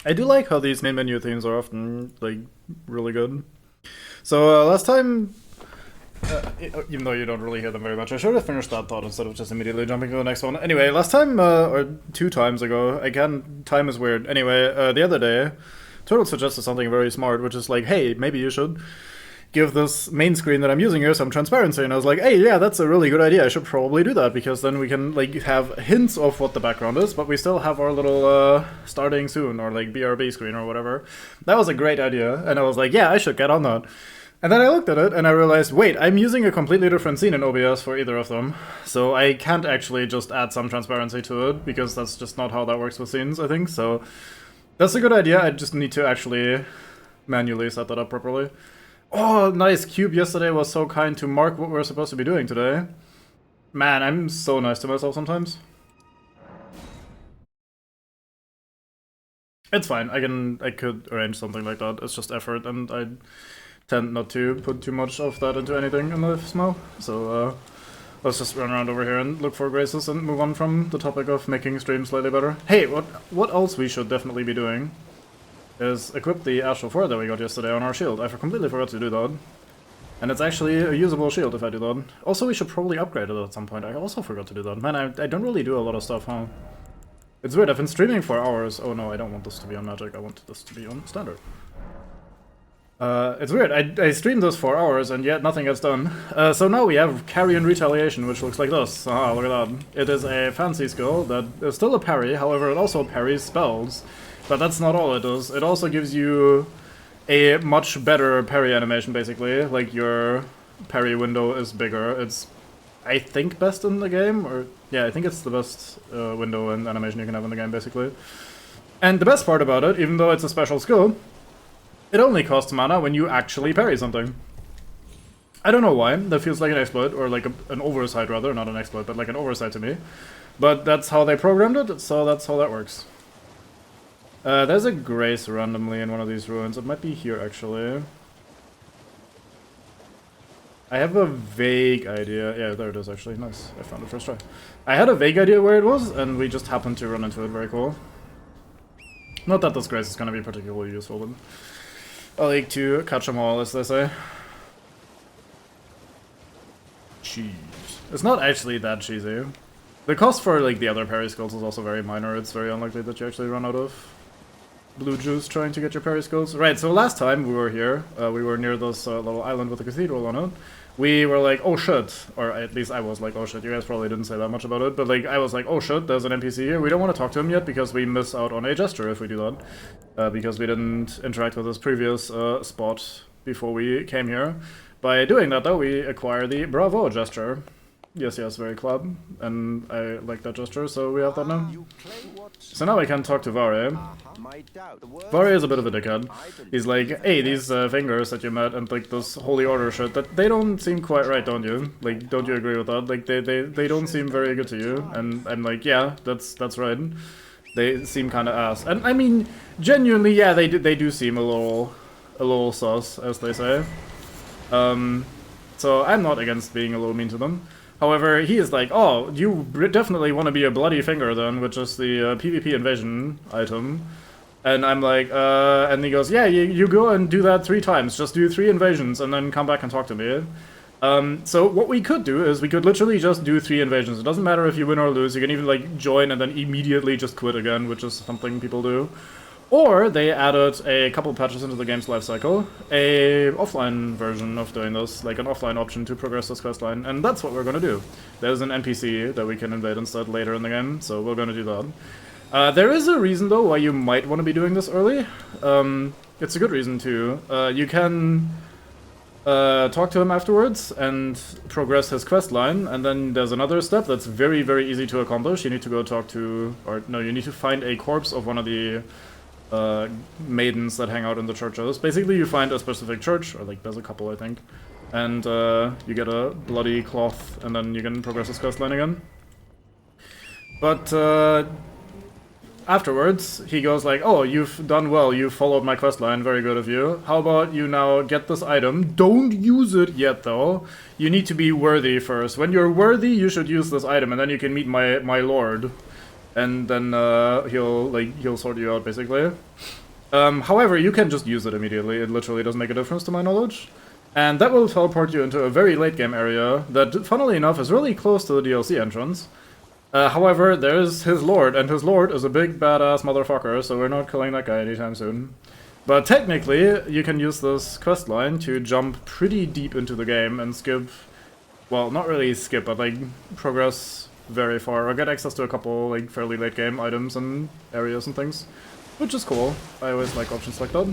I do like how these main menu themes are often, like, really good. So, last time, even though you don't really hear them very much, I should have finished that thought instead of just immediately jumping to the next one. Anyway, last time, or 2 times ago, again, time is weird. Anyway, the other day, Turtle suggested something very smart, which is like, hey, maybe you should give this main screen that I'm using here some transparency. And I was like, hey, yeah, that's a really good idea. I should probably do that because then we can like have hints of what the background is, but we still have our little starting soon or like BRB screen or whatever. That was a great idea. And I was like, yeah, I should get on that. And then I looked at it and I realized, wait, I'm using a completely different scene in OBS for either of them. So I can't actually just add some transparency to it because that's just not how that works with scenes, I think. So that's a good idea. I just need to actually manually set that up properly. Oh, nice. Cube yesterday was so kind to mark what we're supposed to be doing today. Man, I'm so nice to myself sometimes. It's fine. I could arrange something like that. It's just effort, and I tend not to put too much of that into anything in life now. So, let's just run around over here and look for graces and move on from the topic of making streams slightly better. Hey, what else we should definitely be doing is equip the Astral 4 that we got yesterday on our shield. I completely forgot to do that. And it's actually a usable shield if I do that. Also, we should probably upgrade it at some point. I also forgot to do that. Man, I don't really do a lot of stuff, huh? It's weird, I've been streaming for hours. Oh no, I don't want this to be on Magic, I want this to be on Standard. It's weird, I streamed this for hours and yet nothing gets done. So now we have Carrion Retaliation, which looks like this. Ah, look at that. It is a fancy skill that is still a parry, however it also parries spells. But that's not all it does. It also gives you a much better parry animation, basically. Like, your parry window is bigger. It's, I think, best in the game. Or yeah, I think it's the best window and animation you can have in the game, basically. And the best part about it, even though it's a special skill, it only costs mana when you actually parry something. I don't know why. That feels like an exploit, or like an oversight, rather. Not an exploit, but like an oversight to me. But that's how they programmed it, so that's how that works. There's a grace randomly in one of these ruins. It might be here, actually. I have a vague idea. Yeah, there it is, actually. Nice. I found it first try. I had a vague idea where it was, and we just happened to run into it. Very cool. Not that this grace is going to be particularly useful, but I like to catch them all, as they say. Cheese. It's not actually that cheesy. The cost for like the other parry skills is also very minor. It's very unlikely that you actually run out of blue juice trying to get your parry skills. Right, so last time we were here, we were near this little island with a cathedral on it. We were like, oh shit, or at least I was like, oh shit, you guys probably didn't say that much about it, but like, I was like, oh shit, there's an NPC here, we don't want to talk to him yet because we miss out on a gesture if we do that. Because we didn't interact with his previous spot before we came here. By doing that though, we acquire the Bravo gesture. Yes, yes, very club, and I like that gesture, so we have that now. So now I can talk to Vare. Vare is a bit of a dickhead. He's like, hey, these fingers that you met and like this holy order shit, that they don't seem quite right, don't you? Like, don't you agree with that? Like, they don't seem very good to you. And I'm like, yeah, that's right. They seem kind of ass. And I mean, genuinely, yeah, they do seem a little sus, as they say. So I'm not against being a little mean to them. However, he is like, oh, you definitely want to be a bloody finger then, which is the PvP invasion item. And I'm like, and he goes, yeah, you go and do that 3 times. Just do 3 invasions and then come back and talk to me. So what we could do is we could literally just do 3 invasions. It doesn't matter if you win or lose. You can even like join and then immediately just quit again, which is something people do. Or they added a couple patches into the game's lifecycle, a offline version of doing this, like an offline option to progress this questline, and that's what we're gonna do. There's an NPC that we can invade instead later in the game, so we're gonna do that. There is a reason though why you might want to be doing this early. It's a good reason too. You can talk to him afterwards and progress his questline, and then there's another step that's very, very easy to accomplish. You need to go talk to, or no, you need to find a corpse of one of the maidens that hang out in the churches. Basically, you find a specific church, or like there's a couple, I think, and you get a bloody cloth, and then you can progress this questline again. But afterwards, he goes like, oh, you've done well, you've followed my questline, very good of you. How about you now get this item? Don't use it yet, though. You need to be worthy first. When you're worthy, you should use this item, and then you can meet my lord. and then he'll sort you out basically. However, you can just use it immediately. It literally doesn't make a difference to my knowledge. And that will teleport you into a very late game area that, funnily enough, is really close to the DLC entrance. However, there's his lord, and his lord is a big badass motherfucker, so we're not killing that guy anytime soon. But technically, you can use this quest line to jump pretty deep into the game and skip, well, not really skip, but like progress very far, or get access to a couple like fairly late game items and areas and things, which is cool. I always like options like that.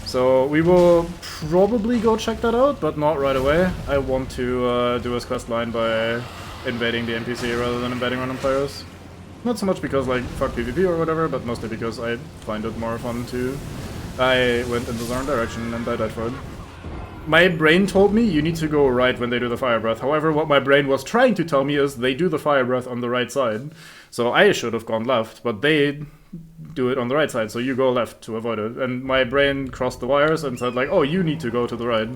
So we will probably go check that out, but not right away. I want to do his quest line by invading the NPC rather than invading random players. Not so much because, like, fuck PvP or whatever, but mostly because I find it more fun to... I went in the wrong direction and I died for it. My brain told me you need to go right when they do the fire breath. However, what my brain was trying to tell me is they do the fire breath on the right side. So I should have gone left, but they do it on the right side, so you go left to avoid it. And my brain crossed the wires and said, like, oh, you need to go to the right.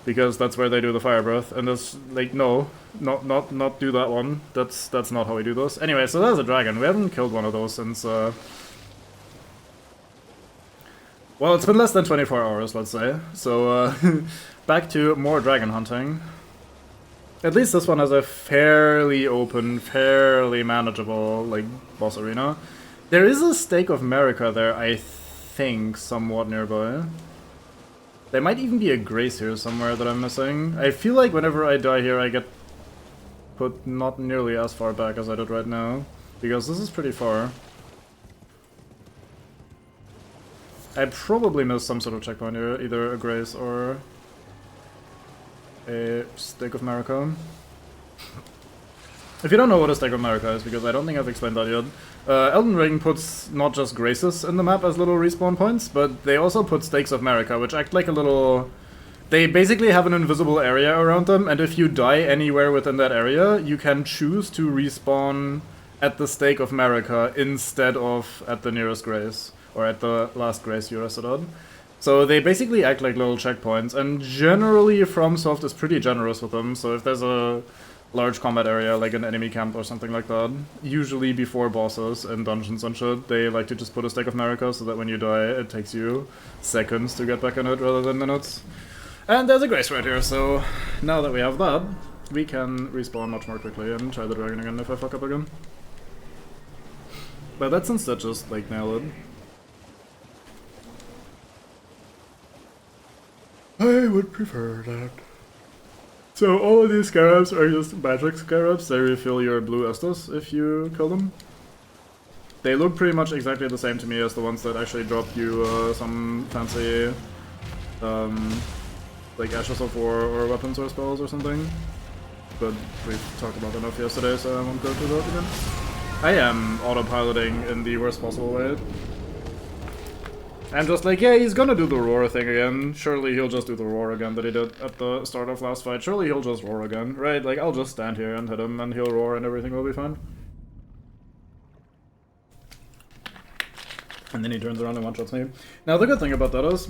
Because that's where they do the fire breath, and it's like, no, not do that one. That's not how we do this. Anyway, so there's a dragon. We haven't killed one of those since, well, it's been less than 24 hours, let's say. So, back to more dragon hunting. At least this one has a fairly open, fairly manageable, like, boss arena. There is a Stake of America there, I think, somewhat nearby. There might even be a Grace here somewhere that I'm missing. I feel like whenever I die here I get put not nearly as far back as I did right now, because this is pretty far. I probably missed some sort of checkpoint here, either a Grace or a Stake of America. If you don't know what a Stake of America is, because I don't think I've explained that yet, Elden Ring puts not just Graces in the map as little respawn points, but they also put Stakes of America, which act like a little... They basically have an invisible area around them, and if you die anywhere within that area, you can choose to respawn at the Stake of America instead of at the nearest Grace, or at the last Grace you rested on. So they basically act like little checkpoints, and generally FromSoft is pretty generous with them, so if there's a large combat area, like an enemy camp or something like that, usually before bosses and dungeons and shit, they like to just put a Stake of America so that when you die it takes you seconds to get back in it rather than minutes. And there's a Grace right here, so now that we have that, we can respawn much more quickly and try the dragon again if I fuck up again. But that's instead just like nail it. I would prefer that. So all of these scarabs are just magic scarabs. They refill your blue Estus if you kill them. They look pretty much exactly the same to me as the ones that actually drop you some fancy like Ashes of War or weapons or spells or something. But we've talked about enough yesterday, so I won't go through that again. I am autopiloting in the worst possible way. I'm just like, yeah, he's gonna do the roar thing again. Surely he'll just do the roar again that he did at the start of last fight. Surely he'll just roar again, right? Like, I'll just stand here and hit him and he'll roar and everything will be fine. And then he turns around and one-shots me. Now, the good thing about that is,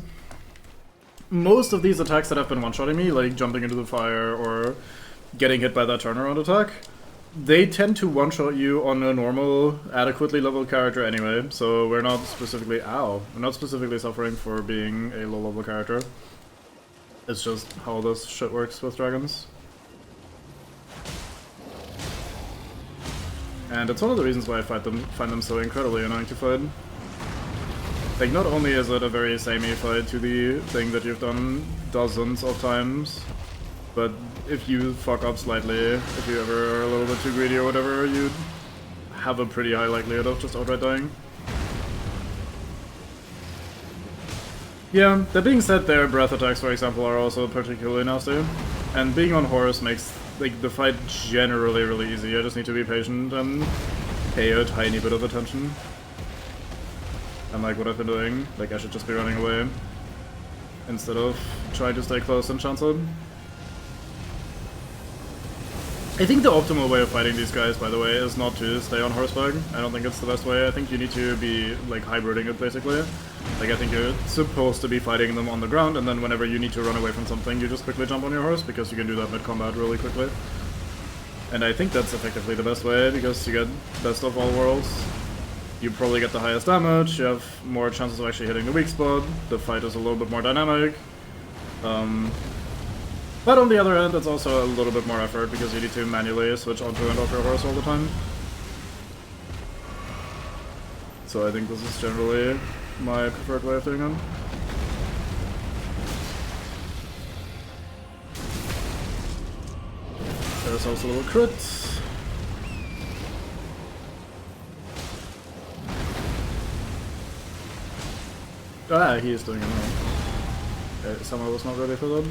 most of these attacks that have been one-shotting me, like jumping into the fire or getting hit by that turnaround attack, they tend to one-shot you on a normal, adequately leveled character anyway, so we're not specifically, we're not specifically suffering for being a low-level character. It's just how this shit works with dragons. And it's one of the reasons why I find them so incredibly annoying to fight. Like, not only is it a very samey fight to the thing that you've done dozens of times, but if you fuck up slightly, if you ever are a little bit too greedy or whatever, you have a pretty high likelihood of just outright dying. Yeah, that being said, their breath attacks, for example, are also particularly nasty. And being on horse makes like the fight generally really easy. I just need to be patient and pay a tiny bit of attention. And like what I've been doing, like I should just be running away instead of trying to stay close and chance it. I think the optimal way of fighting these guys, by the way, is not to stay on horseback. I don't think it's the best way. I think you need to be like hybriding it basically. Like I think you're supposed to be fighting them on the ground, and then whenever you need to run away from something, you just quickly jump on your horse, because you can do that mid-combat really quickly. And I think that's effectively the best way, because you get best of all worlds. You probably get the highest damage, you have more chances of actually hitting the weak spot, the fight is a little bit more dynamic. But on the other end, it's also a little bit more effort, because you need to manually switch onto and off your horse all the time. So I think this is generally my preferred way of doing it. There's also a little crit. Ah, he is doing it now. Okay, somehow was not ready for that.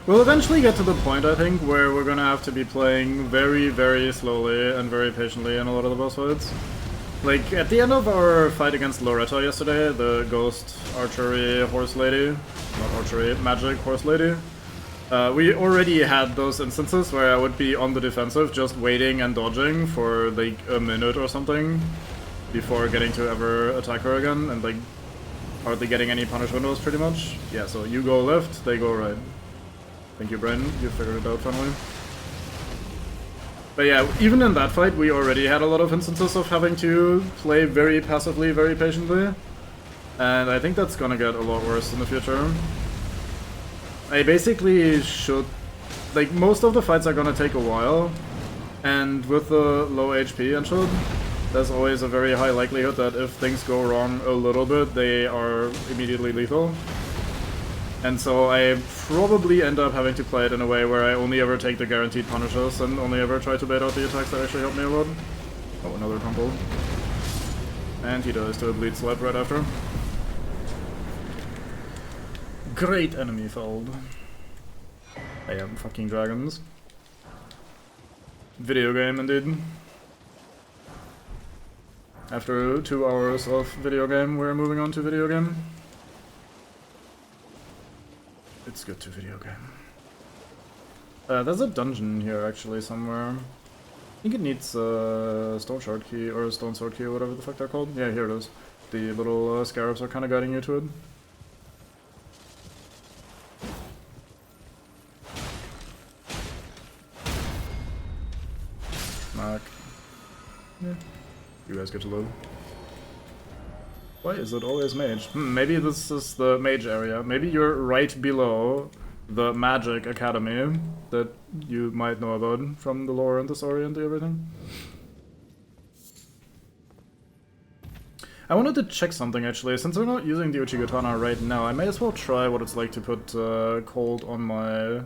We'll eventually get to the point, I think, where we're gonna have to be playing very, very slowly and very patiently in a lot of the boss fights. Like, at the end of our fight against Loretta yesterday, the ghost archery horse lady, not archery, magic horse lady, we already had those instances where I would be on the defensive, just waiting and dodging for like a minute or something before getting to ever attack her again, and like hardly getting any punish windows pretty much. Yeah, so you go left, they go right. Thank you, Brandon. You figured it out finally. But yeah, even in that fight, we already had a lot of instances of having to play very passively, very patiently. And I think that's gonna get a lot worse in the future. I basically should... Like, most of the fights are gonna take a while. And with the low HP and shit, there's always a very high likelihood that if things go wrong a little bit, they are immediately lethal. And so I probably end up having to play it in a way where I only ever take the guaranteed punishes and only ever try to bait out the attacks that actually help me a lot. Oh, another crumple. And he dies to a bleed slap right after. Great enemy felled. I am fucking dragons. Video game indeed. After 2 hours of video game, we're moving on to video game. It's good to video game. There's a dungeon here actually somewhere. I think it needs a stone shard key or a stone sword key or whatever the fuck they're called. Yeah, here it is. The little scarabs are kind of guiding you to it. Smack. Yeah. You guys get to live. Why is it always mage? Maybe this is the mage area. Maybe you're right below the magic academy that you might know about from the lore and the story and everything. I wanted to check something actually. Since we're not using the Uchigatana right now, I may as well try what it's like to put cold on my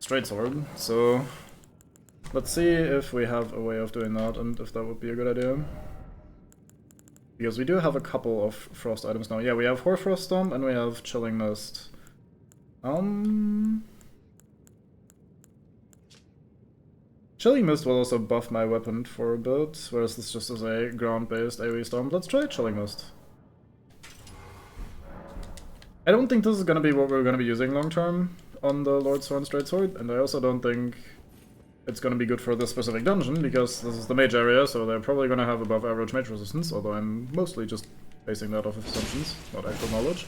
straight sword. So let's see if we have a way of doing that and if that would be a good idea. Because we do have a couple of frost items now. Yeah, we have Hoarfrost Stomp and we have Chilling Mist. Chilling Mist will also buff my weapon for a bit, whereas this just is a ground-based AoE Stomp. Let's try Chilling Mist. I don't think this is gonna be what we're gonna be using long-term on the Lord Sword Straight Sword, and I also don't think it's gonna be good for this specific dungeon, because this is the mage area, so they're probably gonna have above average mage resistance, although I'm mostly just basing that off of assumptions, not actual knowledge.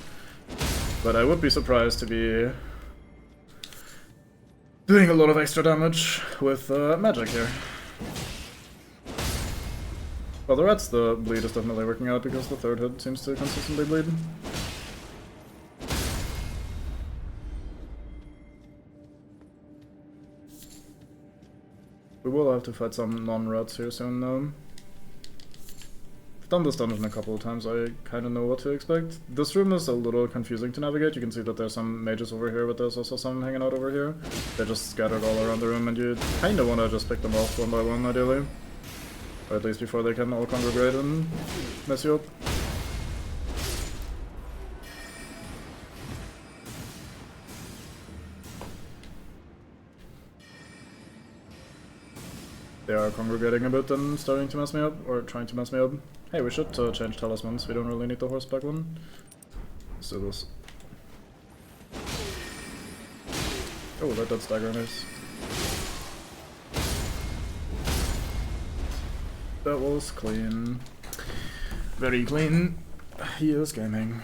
But I would be surprised to be doing a lot of extra damage with magic here. Well, the rats, the bleed is definitely working out, because the third hit seems to consistently bleed. We will have to fight some non-rats here soon though. I've done this dungeon a couple of times, I kinda know what to expect. This room is a little confusing to navigate. You can see that there's some mages over here, but there's also some hanging out over here. They're just scattered all around the room, and you kinda wanna just pick them off one by one ideally. Or at least before they can all congregate and mess you up. They are congregating a bit and starting to mess me up, or trying to mess me up. Hey, we should change talismans, we don't really need the horseback one. Let's do this. Oh, that stagger nice. That was clean. Very clean. He is gaming.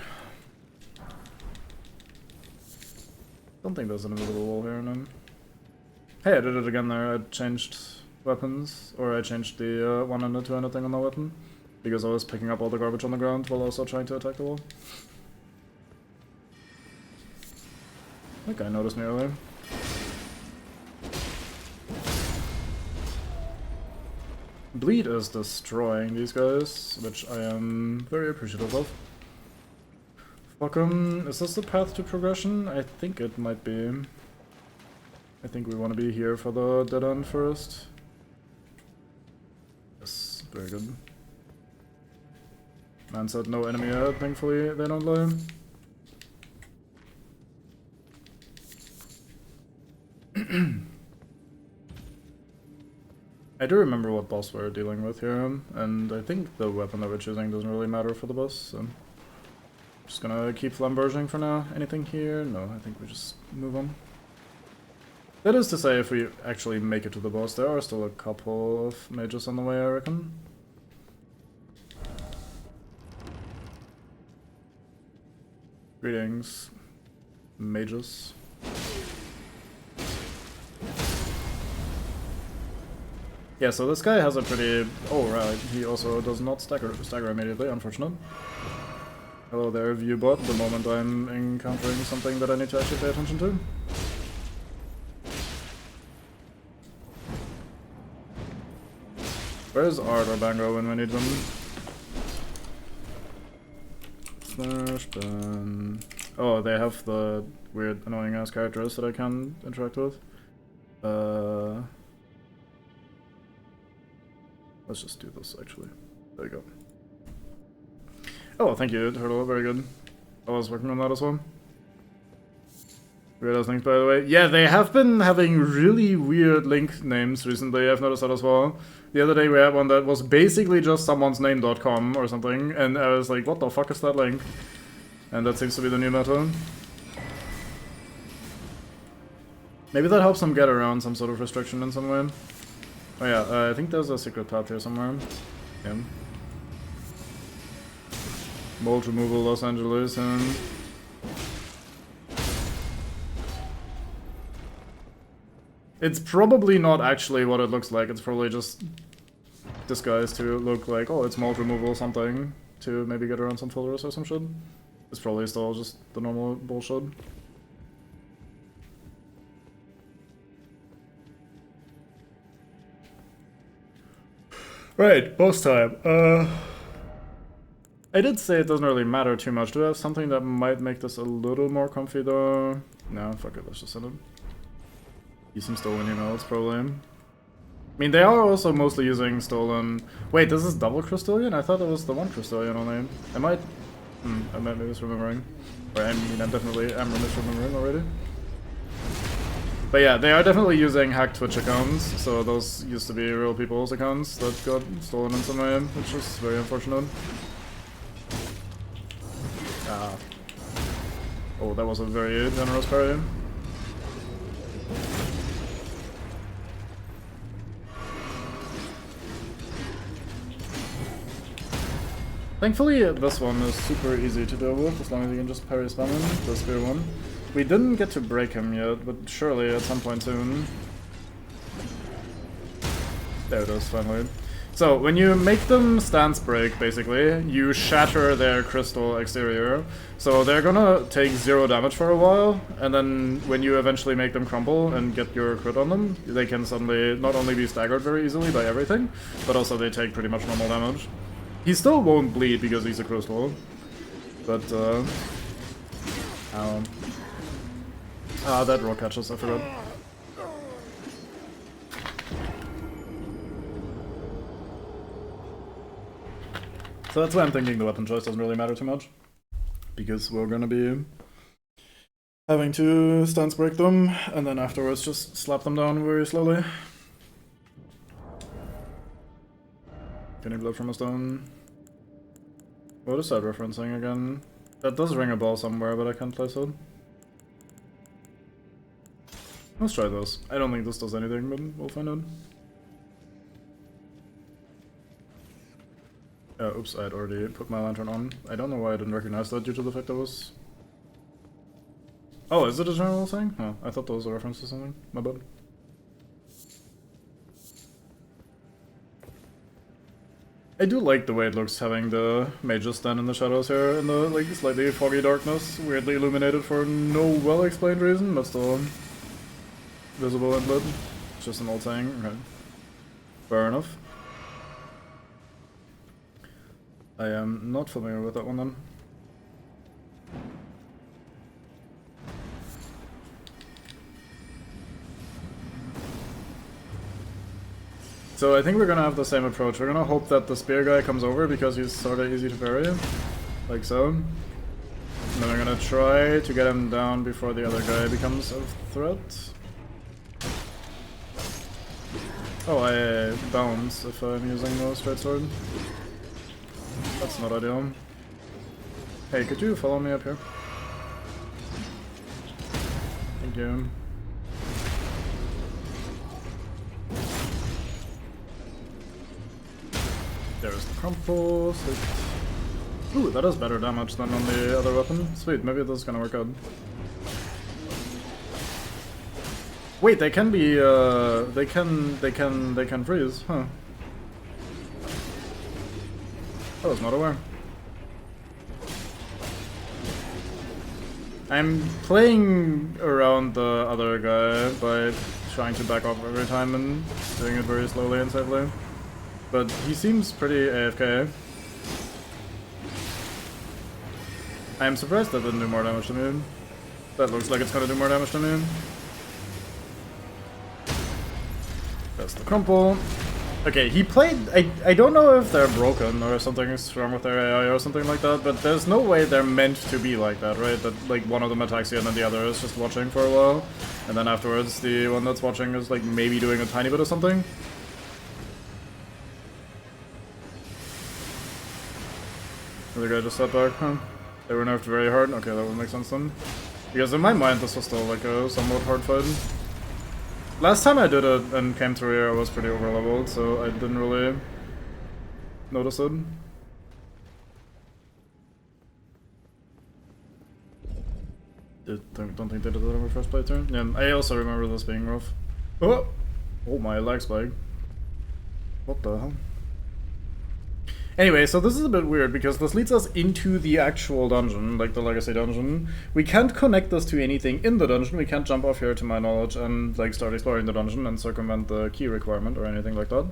Don't think there's an invisible wall here, no. Hey, I did it again there. I changed weapons, or I changed the 1 and the 2 and thing on my weapon. Because I was picking up all the garbage on the ground while also trying to attack the wall. That guy noticed me earlier. Bleed is destroying these guys, which I am very appreciative of. Fuck 'em. Is this the path to progression? I think it might be. I think we want to be here for the dead end first. Yes, very good. Man said no enemy ahead, thankfully they don't lie. I do remember what boss we're dealing with here, and I think the weapon that we're choosing doesn't really matter for the boss, so... Just gonna keep flamberging for now. Anything here? No, I think we just move on. That is to say, if we actually make it to the boss, there are still a couple of mages on the way, I reckon. Greetings, mages. Yeah, so this guy has a pretty... Oh, right, he also does not stagger immediately, unfortunate. Hello there, viewbot, the moment I'm encountering something that I need to actually pay attention to. Where's Art or Bango when we need them? Slash ban... Oh, they have the weird, annoying-ass characters that I can interact with. Let's just do this, actually. There you go. Oh, thank you, Turtle. Very good. I was working on that as well. Weird ass links, by the way. Yeah, they have been having really weird link names recently. I've noticed that as well. The other day we had one that was basically just someone's name.com or something, and I was like, what the fuck is that link? And that seems to be the new meta. Maybe that helps them get around some sort of restriction in some way. Oh yeah, I think there's a secret path here somewhere. Yeah. Mold removal, Los Angeles, and... It's probably not actually what it looks like, it's probably just disguised to look like, oh, it's mold removal something, to maybe get around some filters or some shit. It's probably still just the normal bullshit. Right, boss time. I did say it doesn't really matter too much. Do I have something that might make this a little more comfy though? No, fuck it, let's just send it. Use some stolen emails, probably. I mean, they are also mostly using stolen... Wait, this is double Crystallion? I thought it was the one Crystallion only. I might be misremembering. Or I mean, I definitely am misremembering already. But yeah, they are definitely using hacked Twitch accounts, so those used to be real people's accounts that got stolen in some way, which is very unfortunate. Ah. Oh, that was a very generous parry. Thankfully, this one is super easy to deal with, as long as you can just parry spam him, the spear one. We didn't get to break him yet, but surely at some point soon. There it is, finally. So, when you make them stance break, basically, you shatter their crystal exterior. So they're gonna take 0 damage for a while, and then when you eventually make them crumble and get your crit on them, they can suddenly not only be staggered very easily by everything, but also they take pretty much normal damage. He still won't bleed because he's a crystal, but that rock catches, I forgot. So that's why I'm thinking the weapon choice doesn't really matter too much. Because we're gonna be having to stance break them, and then afterwards just slap them down very slowly. Getting blood from a stone. What is that referencing again? That does ring a bell somewhere, but I can't place it. Let's try this. I don't think this does anything, but we'll find out. Oops, I had already put my lantern on. I don't know why I didn't recognize that due to the fact that was... Oh, is it a general thing? Oh, I thought that was a reference to something. My bad. I do like the way it looks having the mages stand in the shadows here in the like slightly foggy darkness, weirdly illuminated for no well-explained reason, but still visible and lit. It's just an old thing. Okay. Fair enough. I am not familiar with that one then. So I think we're gonna have the same approach. We're gonna hope that the spear guy comes over because he's sorta easy to parry. Like so. And then we're gonna try to get him down before the other guy becomes a threat. Oh, I bounce if I'm using the straight sword. That's not ideal. Hey, could you follow me up here? Thank you. There's the compost. Ooh, that does better damage than on the other weapon. Sweet, maybe this is gonna work out. Wait, they can be they can freeze, huh? I was not aware. I'm playing around the other guy by trying to back off every time and doing it very slowly and safely. But he seems pretty AFK. I am surprised that didn't do more damage to me. That looks like it's gonna do more damage to me. That's the crumple. Okay, he played... I don't know if they're broken or something is wrong with their AI or something like that, but there's no way they're meant to be like that, right? That like one of them attacks you and then the other is just watching for a while. And then afterwards the one that's watching is like maybe doing a tiny bit of something. The guy just sat back, huh? They were nerfed very hard? Okay, that would make sense then. Because in my mind this was still like a somewhat hard fight. Last time I did it and came through here I was pretty overleveled, so I didn't really notice it. Don't think they did it on my first playthrough. Yeah, I also remember this being rough. Oh! Oh, my lag spike. What the hell? Anyway, so this is a bit weird because this leads us into the actual dungeon, like the Legacy dungeon. We can't connect this to anything in the dungeon, we can't jump off here to my knowledge and like start exploring the dungeon and circumvent the key requirement or anything like that.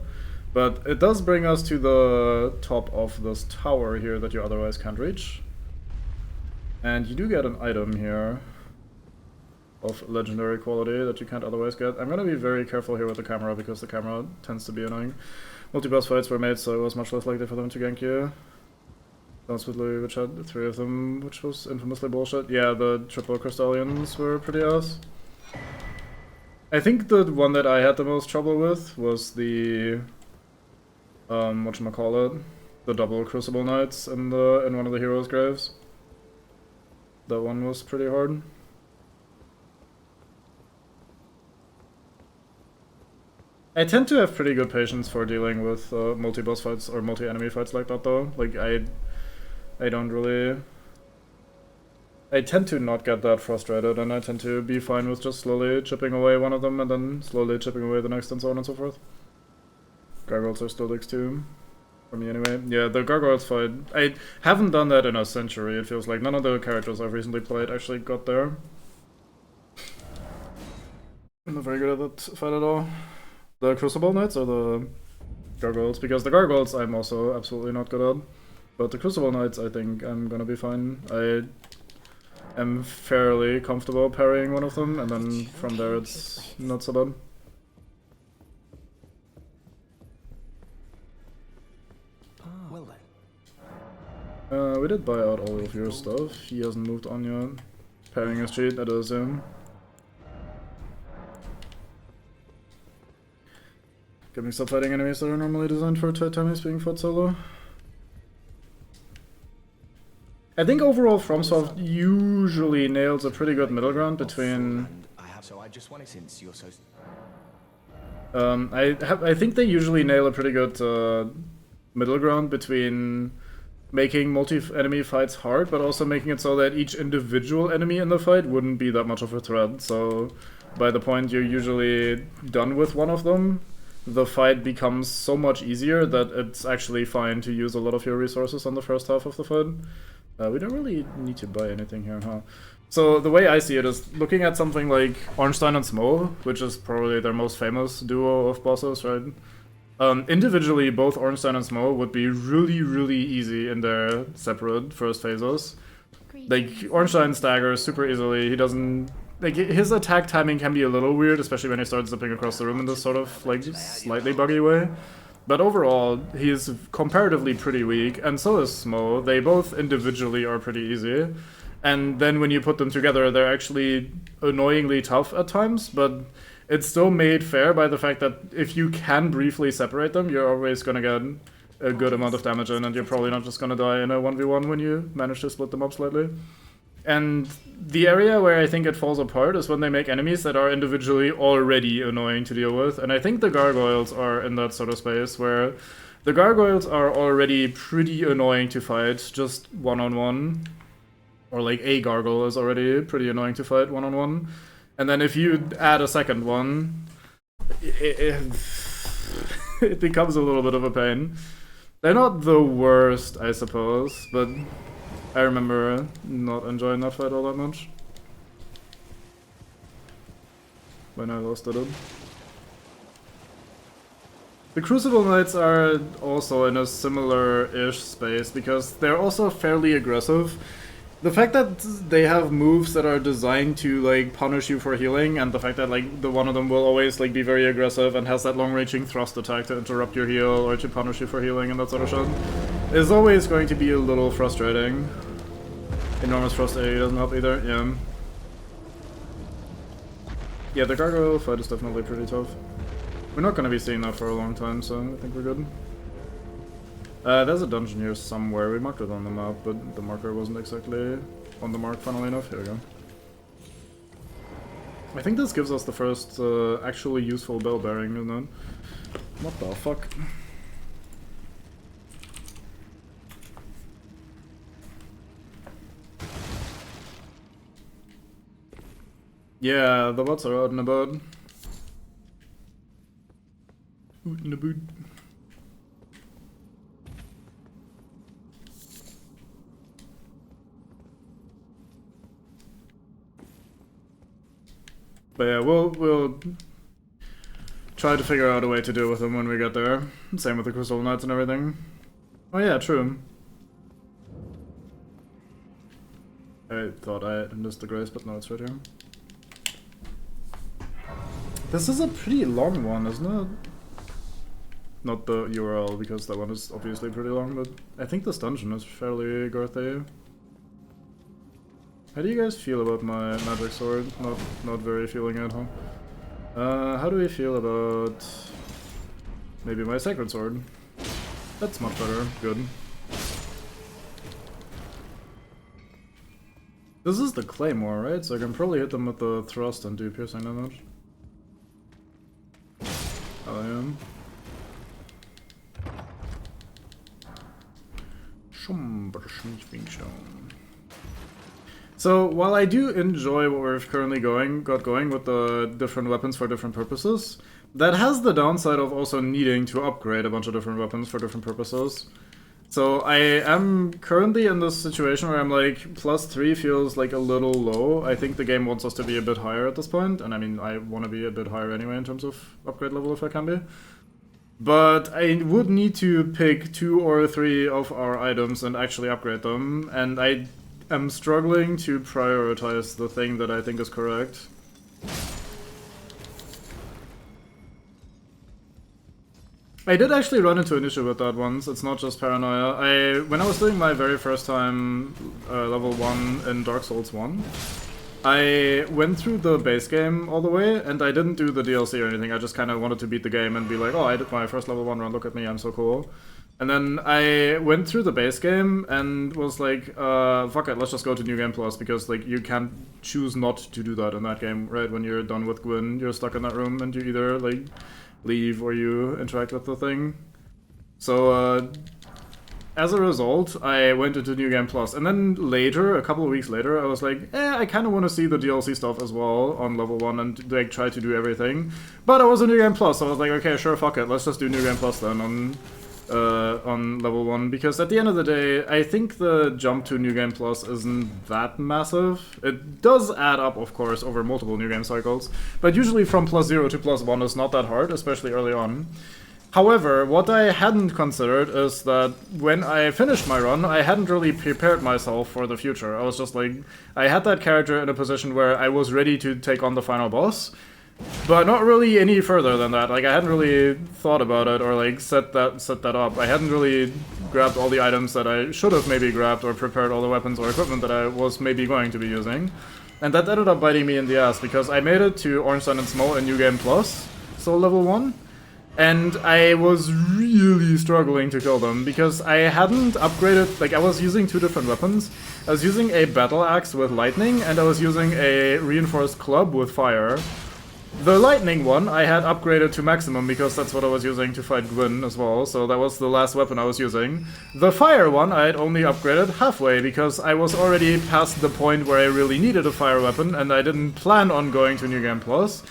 But it does bring us to the top of this tower here that you otherwise can't reach. And you do get an item here of legendary quality that you can't otherwise get. I'm gonna be very careful here with the camera because the camera tends to be annoying. Multi-boss fights were made, so it was much less likely for them to gank you. Constantly, which had 3 of them, which was infamously bullshit. Yeah, the triple Crystallians were pretty ass. I think the one that I had the most trouble with was the... whatchamacallit? The double Crucible Knights in one of the heroes' graves. That one was pretty hard. I tend to have pretty good patience for dealing with multi-boss fights or multi-enemy fights like that though. Like I don't really... I tend to not get that frustrated and I tend to be fine with just slowly chipping away one of them and then slowly chipping away the next and so on and so forth. Gargoyles are still dicks too. For me anyway. Yeah, the Gargoyles fight... I haven't done that in a century. It feels like none of the characters I've recently played actually got there. I'm not very good at that fight at all. The Crucible Knights or the Gargoyles? Because the Gargoyles I'm also absolutely not good at. But the Crucible Knights I think I'm gonna be fine. I am fairly comfortable parrying one of them and then from there it's not so bad. Well then. We did buy out all of your stuff. He hasn't moved on yet. Parrying is cheat, I do assume. Get me stop fighting enemies that are normally designed for tight timings being fought solo. I think overall FromSoft usually nails a pretty good middle ground between So I just wanted, since you're so... I think they usually nail a pretty good middle ground between making multi-enemy fights hard, but also making it so that each individual enemy in the fight wouldn't be that much of a threat. So by the point you're usually done with one of them, the fight becomes so much easier that it's actually fine to use a lot of your resources on the first half of the fight. We don't really need to buy anything here, huh? So the way I see it is looking at something like Ornstein and Smo, which is probably their most famous duo of bosses, right? Individually, both Ornstein and Smo would be really, really easy in their separate first phases. Like, Ornstein staggers super easily, he doesn't... Like, his attack timing can be a little weird, especially when he starts zipping across the room in this sort of, like, slightly buggy way. But overall, he is comparatively pretty weak, and so is Smo. They both individually are pretty easy. And then when you put them together, they're actually annoyingly tough at times, but it's still made fair by the fact that if you can briefly separate them, you're always gonna get a good amount of damage in, and you're probably not just gonna die in a 1v1 when you manage to split them up slightly. And the area where I think it falls apart is when they make enemies that are individually already annoying to deal with, and I think the gargoyles are in that sort of space where the gargoyles are already pretty annoying to fight, just one-on-one. Or like a gargoyle is already pretty annoying to fight one-on-one. And then if you add a second one, it becomes a little bit of a pain. They're not the worst, I suppose, but I remember not enjoying that fight all that much when I lost it. The Crucible Knights are also in a similar-ish space because they're also fairly aggressive. The fact that they have moves that are designed to like punish you for healing, and the fact that like the one of them will always like be very aggressive and has that long-ranging thrust attack to interrupt your heal or to punish you for healing and that sort of shit, is always going to be a little frustrating. Enormous Frost AE doesn't help either, yeah. Yeah, the gargoyle fight is definitely pretty tough. We're not gonna be seeing that for a long time, so I think we're good. There's a dungeon here somewhere. We marked it on the map, but the marker wasn't exactly on the mark, funnily enough. Here we go. I think this gives us the first actually useful bell bearing, isn't it? What the fuck? Yeah, the bots are out and about. Out and about. But yeah, we'll try to figure out a way to deal with them when we get there. Same with the Crystal Knights and everything. Oh yeah, true. I thought I missed the grace, but no, it's right here. This is a pretty long one, isn't it? Not the URL, because that one is obviously pretty long, but I think this dungeon is fairly girthy. How do you guys feel about my magic sword? Not very feeling it, huh? How do we feel about maybe my sacred sword? That's much better. Good. This is the claymore, right? So I can probably hit them with the thrust and do piercing damage. Oh, yeah. So, while I do enjoy what we've currently got going with the different weapons for different purposes, that has the downside of also needing to upgrade a bunch of different weapons for different purposes. So I am currently in this situation where I'm like, +3 feels like a little low. I think the game wants us to be a bit higher at this point, and I mean, I want to be a bit higher anyway in terms of upgrade level if I can be. But I would need to pick 2 or 3 of our items and actually upgrade them, and I am struggling to prioritize the thing that I think is correct. I did actually run into an issue with that once, it's not just paranoia. When I was doing my very first time level 1 in Dark Souls 1, I went through the base game all the way, and I didn't do the DLC or anything. I just kind of wanted to beat the game and be like, oh, I did my first level 1 run, look at me, I'm so cool. And then I went through the base game and was like, fuck it, let's just go to New Game Plus, because like you can't choose not to do that in that game, right? When you're done with Gwyn, you're stuck in that room and you either like leave or you interact with the thing. So as a result, I went into New Game Plus, and then later, a couple of weeks later, I was like, I kind of want to see the DLC stuff as well on level 1 and like try to do everything. But I was in New Game Plus, so I was like, okay, sure, fuck it, let's just do New Game Plus then on level 1, because at the end of the day, I think the jump to New Game Plus isn't that massive. It does add up, of course, over multiple New Game cycles, but usually from +0 to +1 is not that hard, especially early on. However, what I hadn't considered is that when I finished my run, I hadn't really prepared myself for the future. I was just like, I had that character in a position where I was ready to take on the final boss, but not really any further than that. Like, I hadn't really thought about it or like set that up. I hadn't really grabbed all the items that I should have maybe grabbed or prepared all the weapons or equipment that I was maybe going to be using. And that ended up biting me in the ass, because I made it to Ornstein and Small in New Game Plus, so level 1. And I was really struggling to kill them, because I hadn't upgraded, like I was using 2 different weapons. I was using a battle axe with lightning, and I was using a reinforced club with fire. The lightning one I had upgraded to maximum, because that's what I was using to fight Gwyn as well, so that was the last weapon I was using. The fire one I had only upgraded halfway, because I was already past the point where I really needed a fire weapon, and I didn't plan on going to New Game Plus.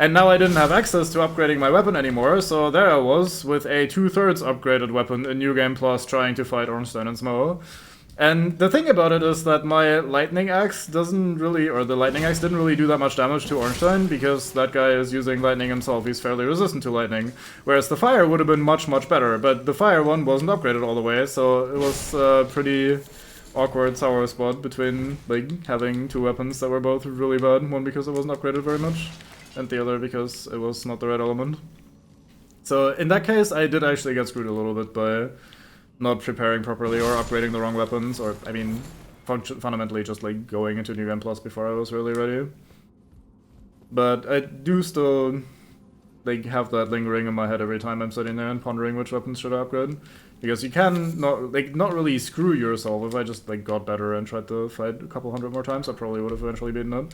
And now I didn't have access to upgrading my weapon anymore, so there I was with a 2/3 upgraded weapon in New Game Plus trying to fight Ornstein and Smo. And the thing about it is that my lightning axe doesn't really, or the lightning axe didn't really do that much damage to Ornstein, because that guy is using lightning himself, he's fairly resistant to lightning. Whereas the fire would have been much, much better, but the fire one wasn't upgraded all the way, so it was a pretty awkward sour spot between like having 2 weapons that were both really bad, one because it wasn't upgraded very much, and the other because it was not the right element. So in that case, I did actually get screwed a little bit by not preparing properly or upgrading the wrong weapons, or, I mean, fundamentally just like going into New Game Plus before I was really ready. But I do still like have that lingering in my head every time I'm sitting there and pondering which weapons should I upgrade. Because you can not really screw yourself. If I just like got better and tried to fight a couple hundred more times, I probably would have eventually beaten it.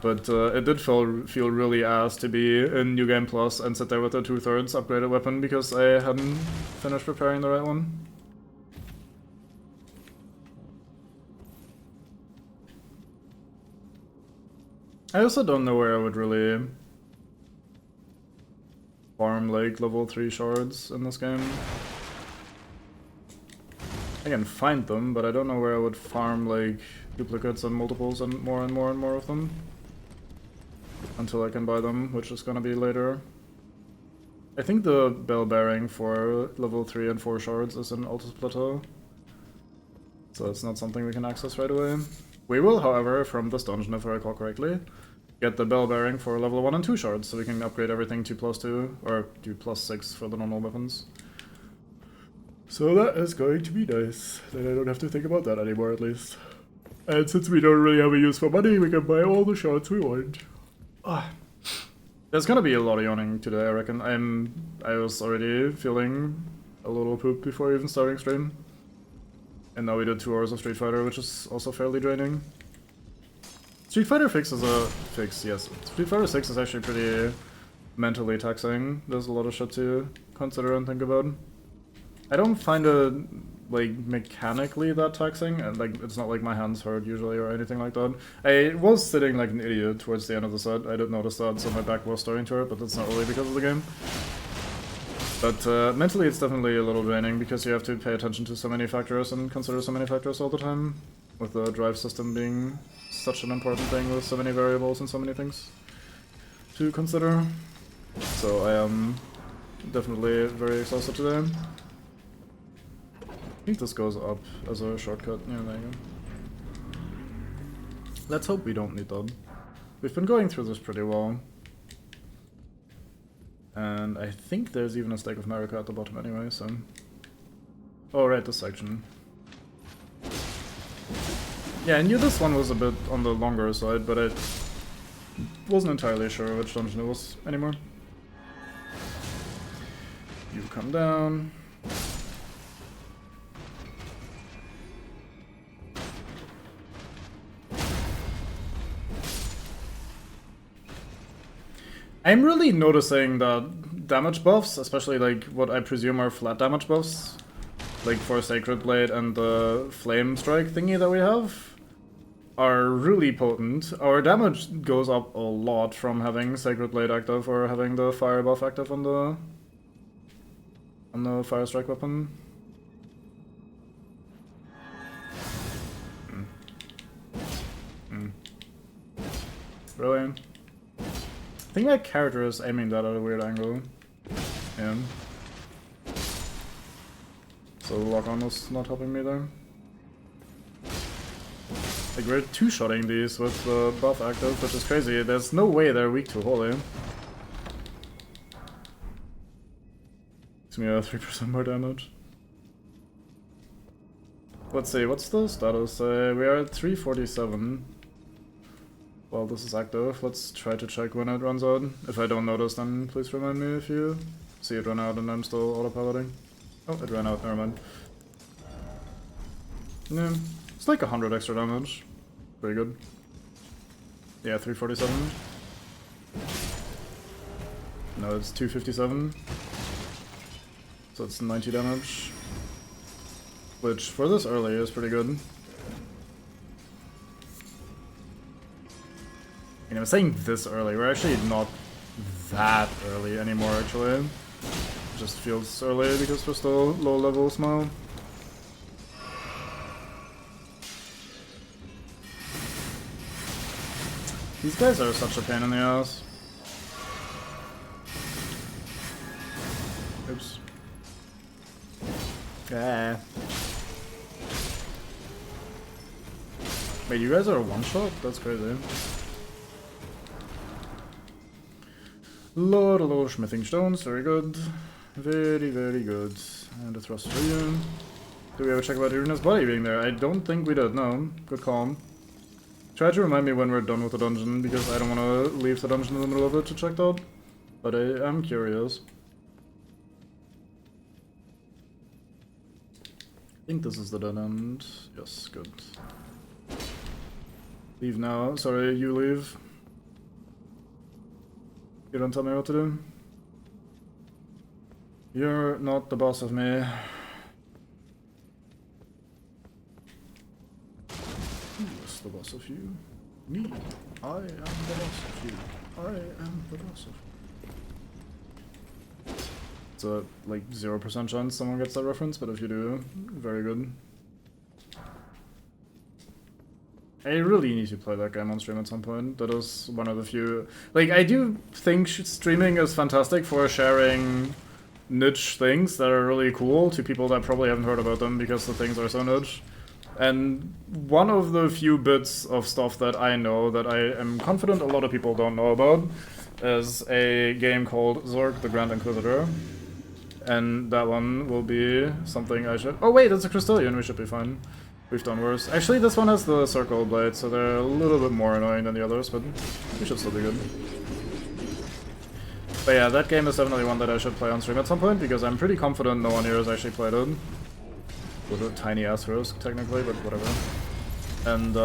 But it did feel really ass to be in New Game Plus and sit there with a 2/3 upgraded weapon because I hadn't finished preparing the right one. I also don't know where I would really farm like level 3 shards in this game. I can find them, but I don't know where I would farm like duplicates and multiples and more and more and more of them. Until I can buy them, which is gonna be later. I think the bell bearing for level 3 and 4 shards is in Altus Plateau. So it's not something we can access right away. We will, however, from this dungeon, if I recall correctly, get the bell bearing for level 1 and 2 shards, so we can upgrade everything to +2, or to +6 for the normal weapons. So that is going to be nice. Then I don't have to think about that anymore, at least. And since we don't really have a use for money, we can buy all the shards we want. There's gonna be a lot of yawning today, I reckon. I was already feeling a little poop before even starting stream. And now we did 2 hours of Street Fighter, which is also fairly draining. Street Fighter 6 is a fix, yes. Street Fighter 6 is actually pretty mentally taxing. There's a lot of shit to consider and think about. I don't find it like mechanically that taxing, and like it's not like my hands hurt usually or anything like that. I was sitting like an idiot towards the end of the set. I did notice that, so my back was starting to hurt, but that's not really because of the game. But mentally it's definitely a little draining because you have to pay attention to so many factors and consider so many factors all the time, with the drive system being such an important thing with so many variables and so many things to consider. So I am definitely very exhausted today. I think this goes up as a shortcut. Yeah, there you go. Let's hope we don't need that. We've been going through this pretty well. And I think there's even a stack of Marika at the bottom anyway, so... Oh, right, this section. Yeah, I knew this one was a bit on the longer side, but I wasn't entirely sure which dungeon it was anymore. You come down. I'm really noticing that damage buffs, especially like what I presume are flat damage buffs, like for Sacred Blade and the Flame Strike thingy that we have, are really potent. Our damage goes up a lot from having Sacred Blade active or having the Fire buff active on the Fire Strike weapon. Really? I think my character is aiming that at a weird angle. Yeah. So the lock-on was not helping me there. Like, we're two-shotting these with the buff active, which is crazy. There's no way they're weak to Holy. Gives me a 3% more damage. Let's see, what's the status? We are at 347. Well, this is active. Let's try to check when it runs out. If I don't notice, then please remind me if you see it run out and I'm still autopiloting. Oh, it ran out, never mind. Yeah, it's like 100 extra damage. Pretty good. Yeah, 347. No, it's 257. So it's 90 damage. Which, for this early, is pretty good. You know, I'm saying this early, we're actually not that early anymore, actually. It just feels early because we're still low levels now. These guys are such a pain in the ass. Oops. Yeah. Wait, you guys are a one-shot? That's crazy. Lot of smithing stones, very good. Very, very good. And a thrust for you. Do we ever check about Irina's body being there? I don't think we did, no. Good call. Try to remind me when we're done with the dungeon, because I don't want to leave the dungeon in the middle of it to check that. But I am curious. I think this is the dead end. Yes, good. Leave now. Sorry, you leave. You don't tell me what to do. You're not the boss of me. Who is the boss of you? Me. I am the boss of you. I am the boss of you. It's a like 0% chance someone gets that reference, but if you do, very good. I really need to play that game on stream at some point. That is one of the few... Like, I do think streaming is fantastic for sharing niche things that are really cool to people that probably haven't heard about them because the things are so niche. And one of the few bits of stuff that I know that I am confident a lot of people don't know about is a game called Zork the Grand Inquisitor. And that one will be something I should... Oh wait, that's a Crystallian, we should be fine. We've done worse. Actually, this one has the circle blade, so they're a little bit more annoying than the others, but we should still be good. But yeah, that game is definitely one that I should play on stream at some point, because I'm pretty confident no one here has actually played it. With a tiny ass risk, technically, but whatever. And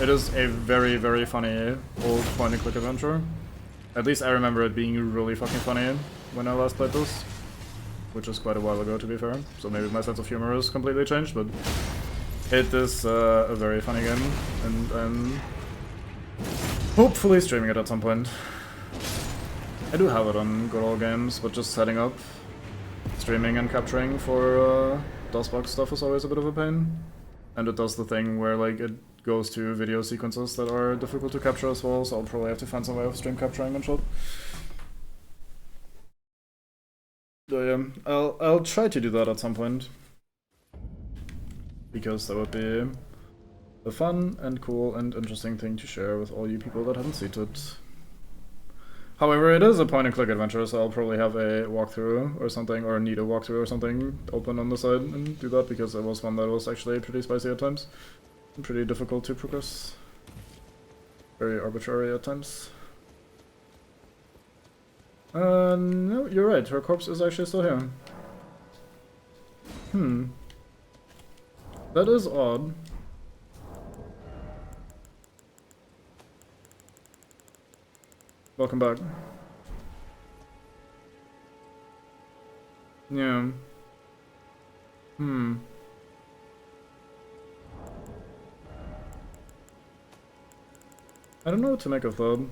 it is a very, very funny old point-and-click adventure. At least I remember it being really fucking funny when I last played this. Which is quite a while ago, to be fair. So maybe my sense of humor has completely changed, but it is a very funny game, and I'm hopefully streaming it at some point. I do have it on Good Old Games, but just setting up, streaming and capturing for DOSBox stuff is always a bit of a pain. And it does the thing where like it goes to video sequences that are difficult to capture as well, so I'll probably have to find some way of stream capturing and shit. So yeah, I'll try to do that at some point, because that would be a fun and cool and interesting thing to share with all you people that haven't seen it. However, it is a point-and-click adventure, so I'll probably have a walkthrough or something, or need a walkthrough or something open on the side and do that, because it was one that was actually pretty spicy at times and pretty difficult to progress. Very arbitrary at times. No, you're right, her corpse is actually still here. That is odd. Welcome back. Yeah. I don't know what to make of that.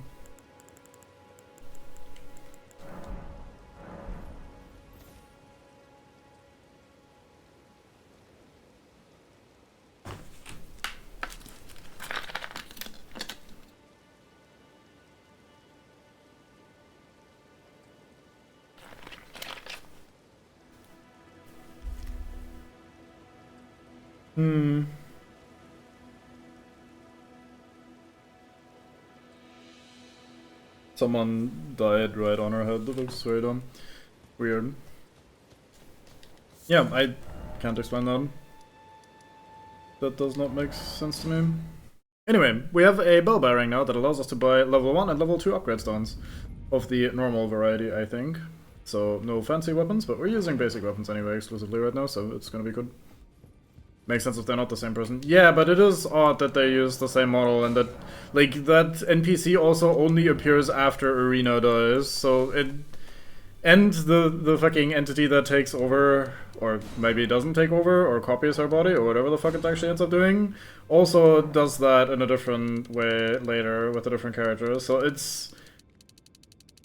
Someone died right on her head. That looks very dumb. Weird. Yeah, I can't explain that. That does not make sense to me. Anyway, we have a bell bearing now that allows us to buy level 1 and level 2 upgrade stones. Of the normal variety, I think. So, no fancy weapons, but we're using basic weapons anyway exclusively right now, so it's gonna be good. Makes sense if they're not the same person. Yeah, but it is odd that they use the same model and that, like, that NPC also only appears after Arena dies, so it... And the fucking entity that takes over, or maybe doesn't take over, or copies her body, or whatever the fuck it actually ends up doing, also does that in a different way later with a different character, so it's...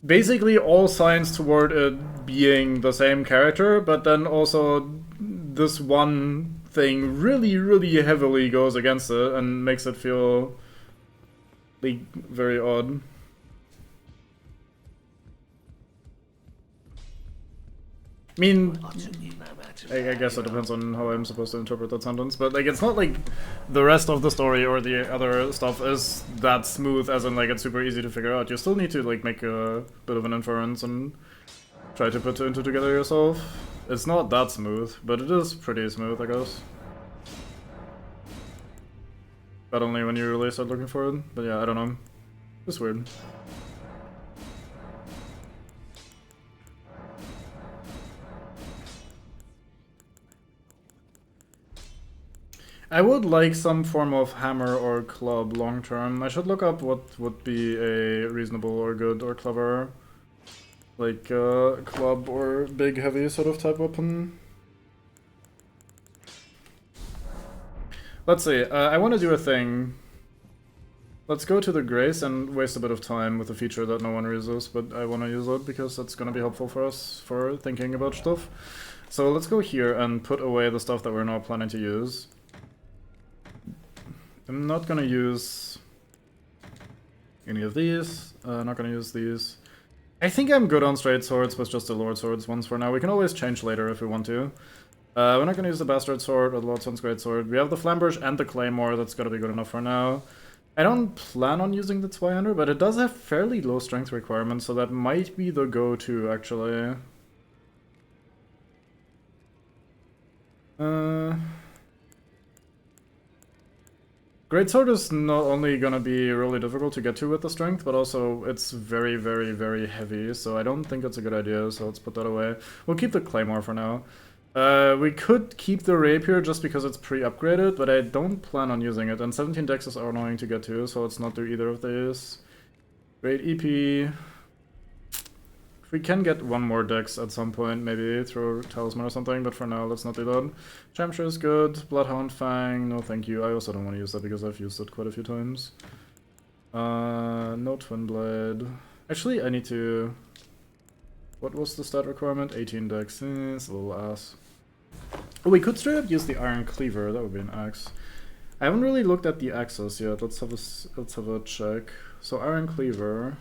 basically all signs toward it being the same character, but then also this one thing really, really heavily goes against it and makes it feel like very odd. I mean, I guess it depends on how I'm supposed to interpret that sentence, but like it's not like the rest of the story or the other stuff is that smooth, as in like it's super easy to figure out. You still need to like make a bit of an inference and try to put two and two together yourself. It's not that smooth, but it is pretty smooth, I guess. But only when you really start looking for it. But yeah, I don't know. It's weird. I would like some form of hammer or club long term. I should look up what would be a reasonable or good or clever, like, club or big heavy sort of type weapon. Let's see, I want to do a thing. Let's go to the Grace and waste a bit of time with a feature that no one uses, but I want to use it because that's going to be helpful for us for thinking about stuff. So let's go here and put away the stuff that we're not planning to use. I'm not going to use any of these, not going to use these. I think I'm good on straight swords with just the Lord Swords ones for now. We can always change later if we want to. We're not going to use the Bastard Sword or the Lord Sun's Great Sword. We have the Flamberge and the Claymore, that's got to be good enough for now. I don't plan on using the Zweihander, but it does have fairly low strength requirements, so that might be the go-to, actually. Greatsword is not only gonna be really difficult to get to with the strength, but also it's very, very, very heavy, so I don't think it's a good idea, so let's put that away. We'll keep the Claymore for now. We could keep the Rapier just because it's pre-upgraded, but I don't plan on using it, and 17 dexes are annoying to get to, so let's not do either of these. Great EP. If we can get one more dex at some point, maybe through Talisman or something, but for now, let's not do that. Chamshire is good. Bloodhound Fang, no thank you. I also don't want to use that because I've used it quite a few times. No Twin Blade. Actually, I need to... What was the stat requirement? 18 dex. It's a little ass. Oh, we could straight up use the Iron Cleaver. That would be an axe. I haven't really looked at the axes yet. Let's have a check. So Iron Cleaver...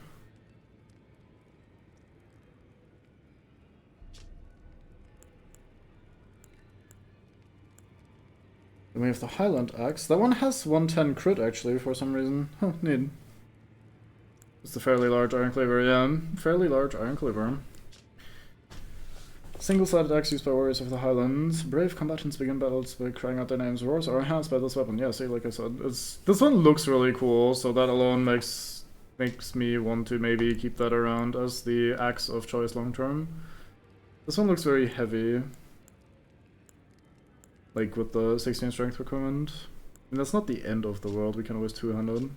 Then we have the Highland Axe. That one has 110 crit actually for some reason. Huh, neat. It's a fairly large Iron Cleaver, yeah. Fairly large Iron Cleaver. Single-sided axe used by warriors of the Highlands. Brave combatants begin battles by crying out their names. Roars are enhanced by this weapon. Yeah, see, like I said, this one looks really cool, so that alone makes me want to maybe keep that around as the axe of choice long term. This one looks very heavy. Like with the 16 strength requirement. And that's not the end of the world, we can always two-handed.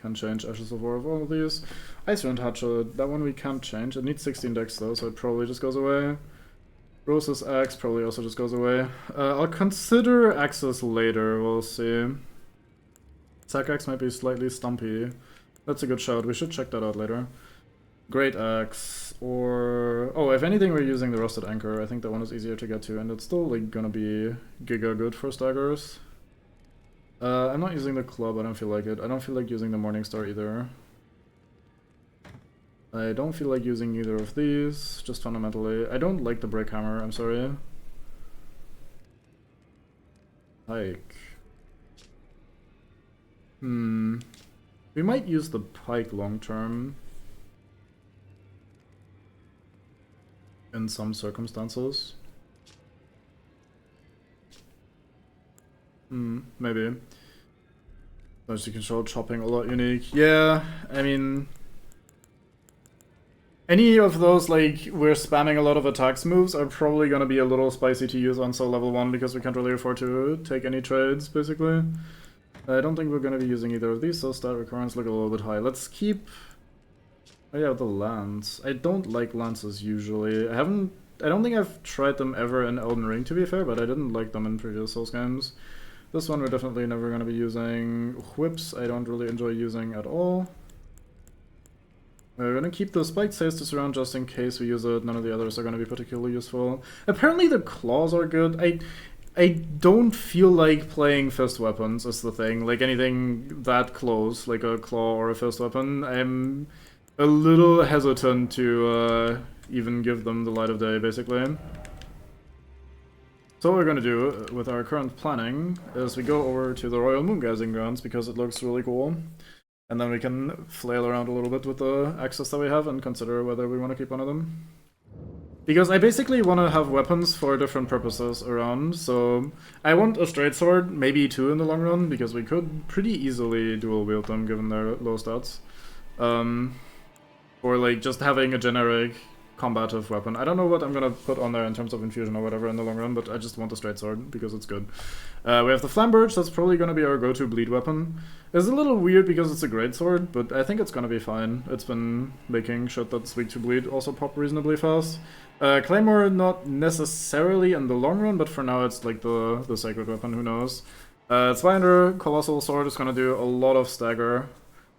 can change Ashes of War of all of these. Ice Rend Hatchet, that one we can't change. It needs 16 dex though, so it probably just goes away. Rose's Axe probably also just goes away. I'll consider Axes later, we'll see. Sack Axe might be slightly stumpy. That's a good shout, we should check that out later. Great Axe, or... Oh, if anything we're using the Rusted Anchor, I think that one is easier to get to, and it's still like gonna be giga good for staggers. I'm not using the club, I don't feel like it. I don't feel like using the Morningstar either. I don't feel like using either of these, just fundamentally. I don't like the Break Hammer, I'm sorry. Pike. We might use the Pike long term. In some circumstances. Maybe. Dodge control, chopping, a lot unique. Yeah, I mean... Any of those, like, we're spamming a lot of attacks moves are probably gonna be a little spicy to use on Soul level 1 because we can't really afford to take any trades, basically. I don't think we're gonna be using either of these, so stat requirements look a little bit high. Let's keep... Oh yeah, the lance. I don't like lances usually. I don't think I've tried them ever in Elden Ring, to be fair, but I didn't like them in previous Souls games. This one we're definitely never going to be using. Whips I don't really enjoy using at all. We're going to keep the Spiked Hastus around just in case we use it. None of the others are going to be particularly useful. Apparently the claws are good. I don't feel like playing fist weapons is the thing. Like anything that close, like a claw or a fist weapon, I'm a little hesitant to even give them the light of day, basically. So what we're gonna do with our current planning is we go over to the Royal Moongazing Grounds because it looks really cool. And then we can flail around a little bit with the access that we have and consider whether we want to keep one of them. Because I basically want to have weapons for different purposes around, so I want a straight sword, maybe two in the long run, because we could pretty easily dual wield them given their low stats. Or like just having a generic combative weapon. I don't know what I'm gonna put on there in terms of infusion or whatever in the long run, but I just want a straight sword because it's good. We have the Flamberge, that's probably gonna be our go-to bleed weapon. It's a little weird because it's a great sword, but I think it's gonna be fine. It's been making shit that's weak to bleed also pop reasonably fast. Claymore, not necessarily in the long run, but for now it's like the sacred weapon, who knows. Zweihander, Colossal Sword is gonna do a lot of stagger.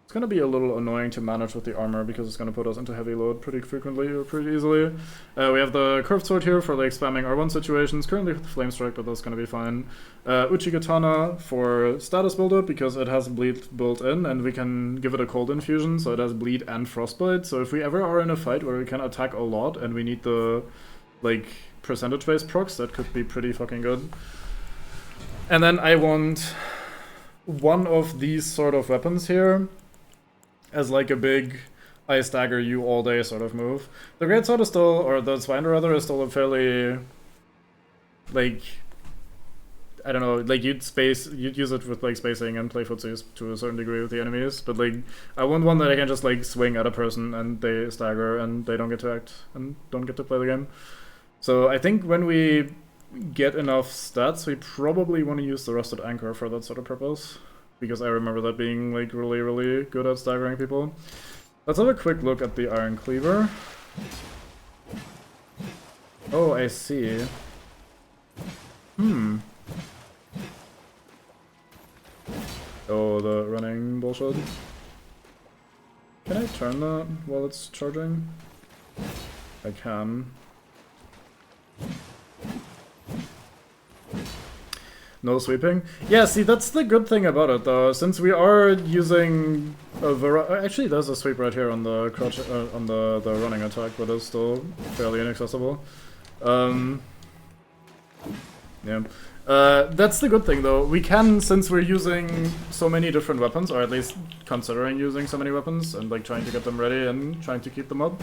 It's gonna be a little annoying to manage with the armor because it's gonna put us into heavy load pretty frequently or pretty easily. We have the curved sword here for like spamming R1 situations, currently with Flame Strike, but that's gonna be fine. Uchigatana for status buildup because it has bleed built in and we can give it a cold infusion, so it has bleed and frostbite. So if we ever are in a fight where we can attack a lot and we need the like percentage-based procs, that could be pretty fucking good. And then I want one of these sort of weapons here as like a big I stagger you all day sort of move. The Greatsword is still, or the Zweihander rather, is still a fairly, like, I don't know, like you'd use it with like spacing and play footsies to a certain degree with the enemies, but like I want one that I can just like swing at a person and they stagger and they don't get to act and don't get to play the game. So I think when we get enough stats, we probably want to use the Rusted Anchor for that sort of purpose. Because I remember that being like really, really good at staggering people. Let's have a quick look at the Iron Cleaver. Oh, I see. Oh, the running bullshit. Can I turn that while it's charging? I can. No sweeping? Yeah, see, that's the good thing about it, though. Since we are using a variety... Actually, there's a sweep right here on the crouch, on the running attack, but it's still fairly inaccessible. Yeah. That's the good thing, though. We can, since we're using so many different weapons, or at least considering using so many weapons, and like trying to get them ready and trying to keep them up,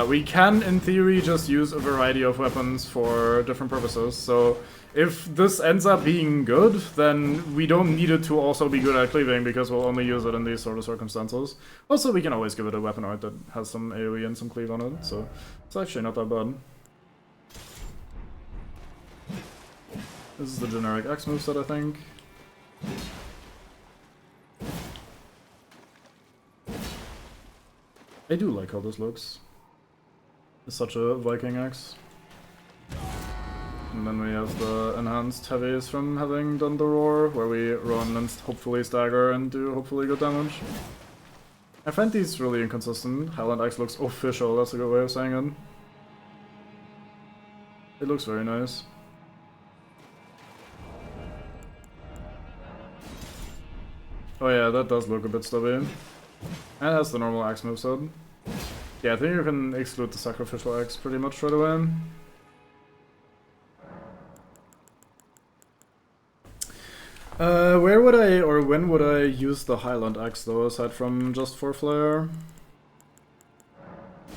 we can, in theory, just use a variety of weapons for different purposes. So if this ends up being good, then we don't need it to also be good at cleaving, because we'll only use it in these sort of circumstances. Also, we can always give it a weapon art that has some AoE and some cleave on it, so it's actually not that bad. This is the generic X moveset, I think. I do like how this looks. It's such a Viking axe. And then we have the enhanced heavies from having done the roar, where we run and hopefully stagger and do hopefully good damage. I find these really inconsistent. Highland Axe looks official, that's a good way of saying it. It looks very nice. Oh yeah, that does look a bit stubby. And it has the normal axe moveset. Yeah, I think you can exclude the sacrificial axe pretty much right away. Where would I, or when would I use the Highland Axe though, aside from just for Flare?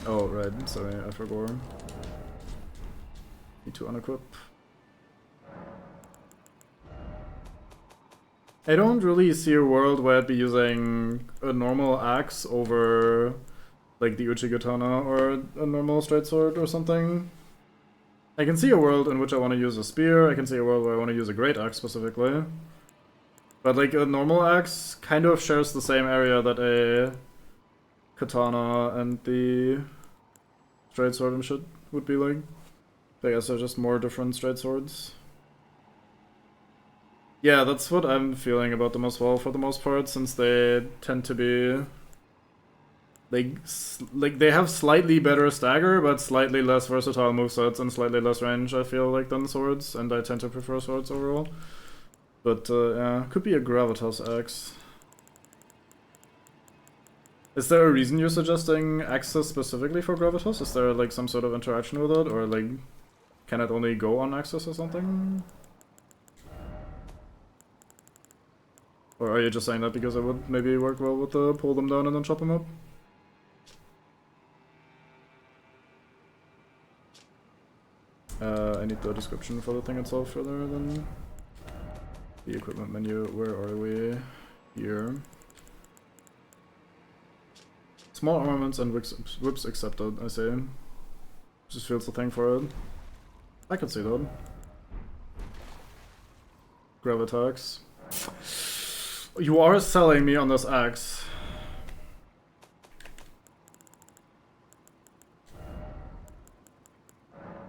Oh, right, sorry, I forgot. Need to unequip. I don't really see a world where I'd be using a normal axe over like the Uchigatana or a normal straight sword or something. I can see a world in which I want to use a spear, I can see a world where I want to use a great axe specifically. But like a normal axe kind of shares the same area that a katana and the straight sword and shit would be like. I guess they're just more different straight swords. Yeah, that's what I'm feeling about them as well for the most part, since they tend to be like they have slightly better stagger, but slightly less versatile movesets and slightly less range, I feel like, than swords, and I tend to prefer swords overall. But yeah, could be a Gravitas axe. Is there a reason you're suggesting axes specifically for Gravitas? Is there like some sort of interaction with it, or like can it only go on axis or something? Or are you just saying that because it would maybe work well with the pull them down and then chop them up? I need the description for the thing itself further than the equipment menu. Where are we? Here. Small armaments and whips accepted, I say. Just feels the thing for it. I can see that. Gravitax. You are selling me on this axe.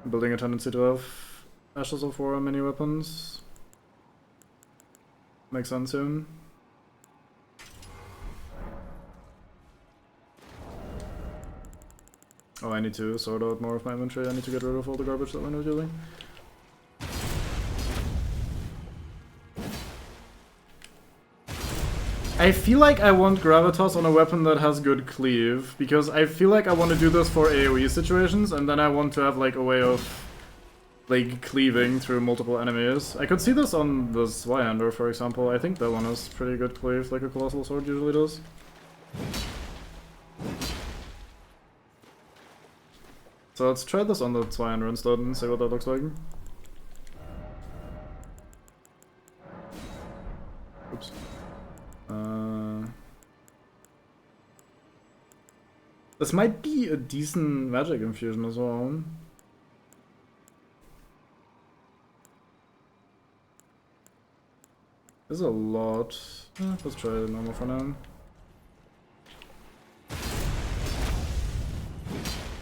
Building a tendency to have Ashes of War mini weapons. Makes sense soon. Oh, I need to sort out more of my inventory. I need to get rid of all the garbage that we're not using. I feel like I want Gravitas on a weapon that has good cleave, because I feel like I want to do this for AoE situations, and then I want to have like a way of like cleaving through multiple enemies. I could see this on the Zweihander, for example. I think that one has pretty good cleave, like a Colossal Sword usually does. So let's try this on the Zweihander instead and see what that looks like. Oops. This might be a decent magic infusion as well. There's a lot. Let's try normal for now.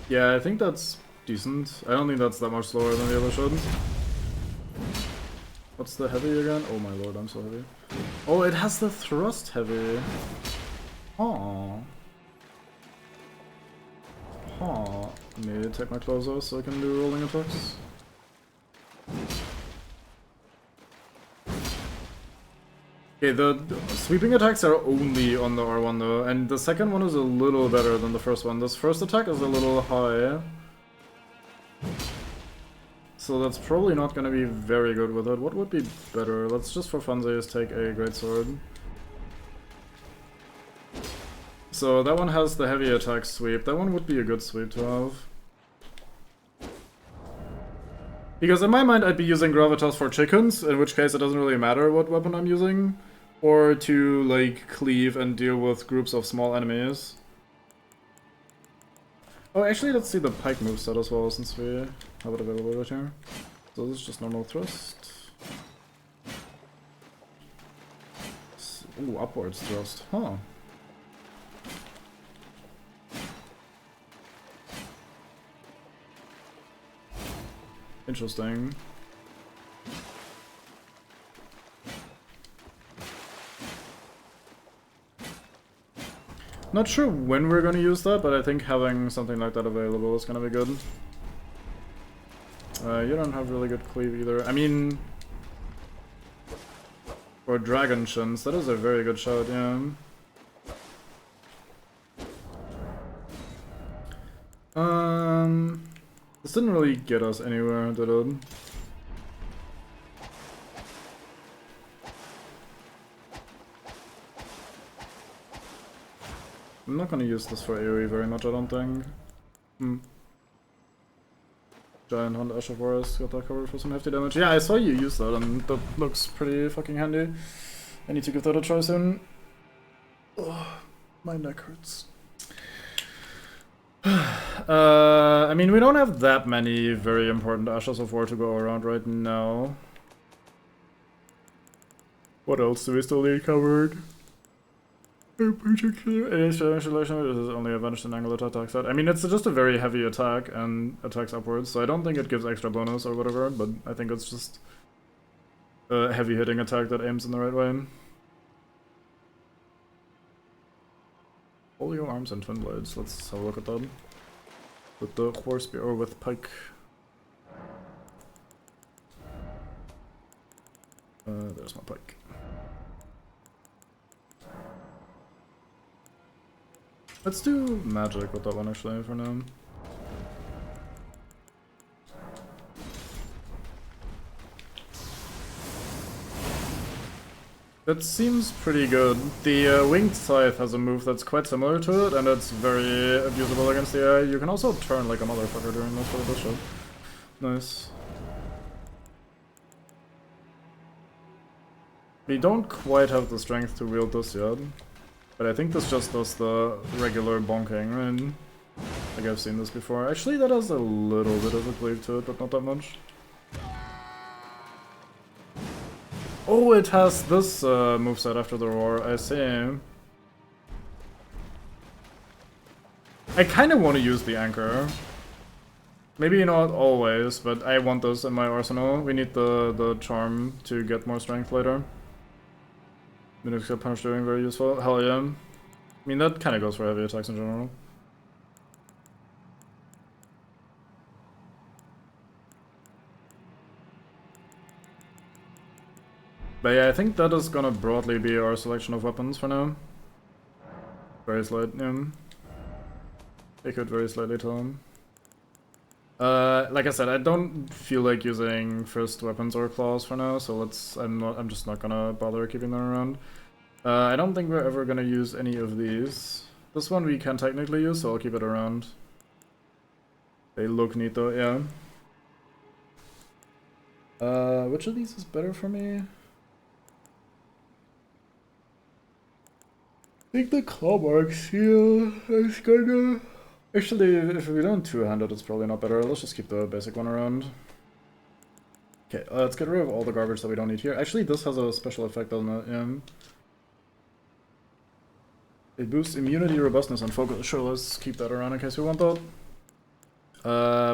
Yeah, I think that's decent. I don't think that's that much slower than the other should. What's the heavy again? Oh my lord, I'm so heavy. Oh, it has the thrust heavy. Aww. Huh. Maybe take my clothes off so I can do rolling attacks. Okay, the sweeping attacks are only on the R1 though, and the second one is a little better than the first one. This first attack is a little high. So that's probably not gonna be very good with it. What would be better? Let's just for funsies take a greatsword. So that one has the heavy attack sweep. That one would be a good sweep to have. Because in my mind I'd be using Gravitas for chickens, in which case it doesn't really matter what weapon I'm using. Or to like cleave and deal with groups of small enemies. Oh, actually let's see the pike moveset as well, since we have it available right here. So this is just normal thrust. Ooh, upwards thrust, huh. Interesting. Not sure when we're gonna use that, but I think having something like that available is gonna be good. You don't have really good cleave either. I mean, for dragon shins, that is a very good shot, yeah. This didn't really get us anywhere, did it? I'm not gonna use this for AoE very much, I don't think. Giant Hunt Asher Forest got that covered for some hefty damage. Yeah, I saw you use that, and that looks pretty fucking handy. I need to give that a try soon. Oh, my neck hurts. I mean, we don't have that many very important Ashes of War to go around right now. What else do we still need covered? In particular, this is only a vanished and angle attack set. I mean, it's just a very heavy attack and attacks upwards, so I don't think it gives extra bonus or whatever, but I think it's just a heavy hitting attack that aims in the right way. Folio arms and twin blades. Let's have a look at that. With the horse spear or with pike. There's my pike. Let's do magic with that one actually for now. That seems pretty good. The Winged Scythe has a move that's quite similar to it, and it's very abusable against the AI. You can also turn like a motherfucker during this for this shot. Nice. We don't quite have the strength to wield this yet, but I think this just does the regular bonking, right? Like I've seen this before. Actually, that has a little bit of a cleave to it, but not that much. Oh, it has this moveset after the roar, I see. I kind of want to use the anchor. Maybe not always, but I want this in my arsenal. We need the charm to get more strength later. Minutes punch doing very useful. Hell yeah. I mean, that kind of goes for heavy attacks in general. But yeah, I think that is gonna broadly be our selection of weapons for now. Very slight, yeah. I could very slightly tell him. Like I said, I don't feel like using first weapons or claws for now, so I'm just not gonna bother keeping them around. I don't think we're ever gonna use any of these. This one we can technically use, so I'll keep it around. They look neat though, yeah. Which of these is better for me? I think the claw marks here is gonna... Actually, if we don't two-handed, it's probably not better. Let's just keep the basic one around. Okay, let's get rid of all the garbage that we don't need here. Actually, this has a special effect, doesn't it? Yeah. It boosts immunity, robustness, and focus. Sure, let's keep that around in case we want that.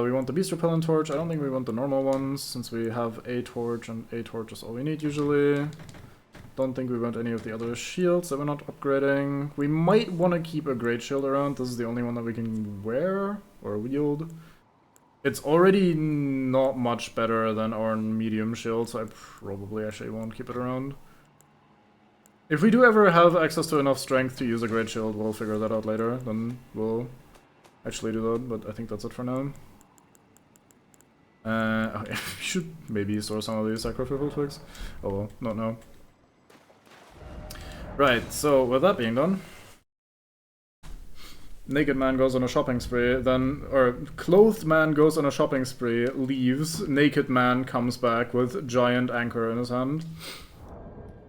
We want the Beast Repellent Torch. I don't think we want the normal ones, since we have a torch, and a torch is all we need usually. Don't think we want any of the other shields that we're not upgrading. We might want to keep a Great Shield around. This is the only one that we can wear or wield. It's already not much better than our medium shield, so I probably actually won't keep it around. If we do ever have access to enough strength to use a Great Shield, we'll figure that out later. Then we'll actually do that, but I think that's it for now. Okay, we should maybe store some of these sacrificial twigs. Oh well, not now. Right, so with that being done, naked man goes on a shopping spree, or clothed man goes on a shopping spree, leaves, naked man comes back with giant anchor in his hand.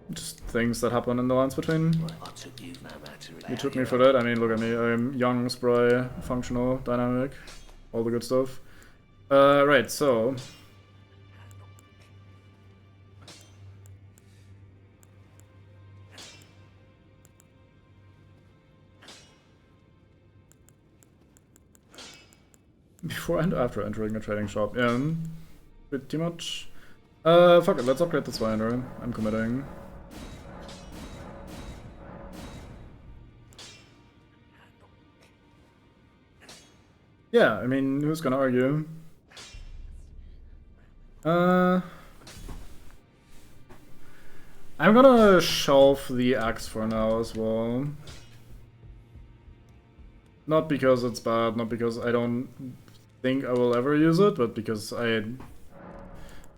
Just things that happen in the lines between. You took me for that. I mean, look at me. I'm young, spry, functional, dynamic, all the good stuff. Right, so... Before and after entering a trading shop, yeah. pretty much. Fuck it, let's upgrade this binder. I'm committing. Yeah, I mean, who's gonna argue? I'm gonna shelf the axe for now as well. Not because it's bad, not because I don't think I will ever use it, but because I'm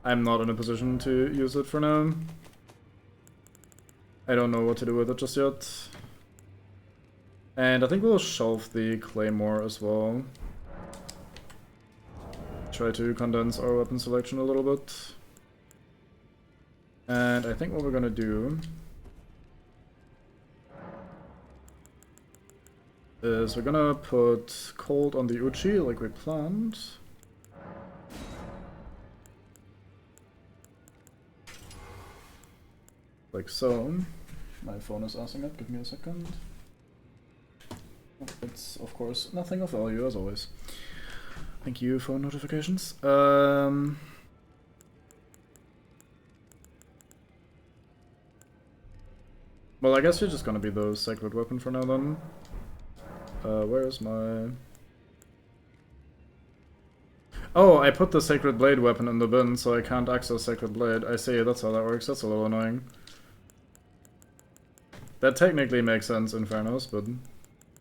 not in a position to use it for now. I don't know what to do with it just yet. And I think we'll shelf the claymore as well. Try to condense our weapon selection a little bit. And I think what we're gonna do is we're gonna put cold on the Uchi like we planned. Like so. My phone is asking it, give me a second. It's of course nothing of value as always. Thank you for notifications. Well, I guess you're just gonna be the sacred weapon for now then. Where is my... Oh, I put the sacred blade weapon in the bin, so I can't access sacred blade. I see, that's how that works. That's a little annoying. That technically makes sense in fairness, but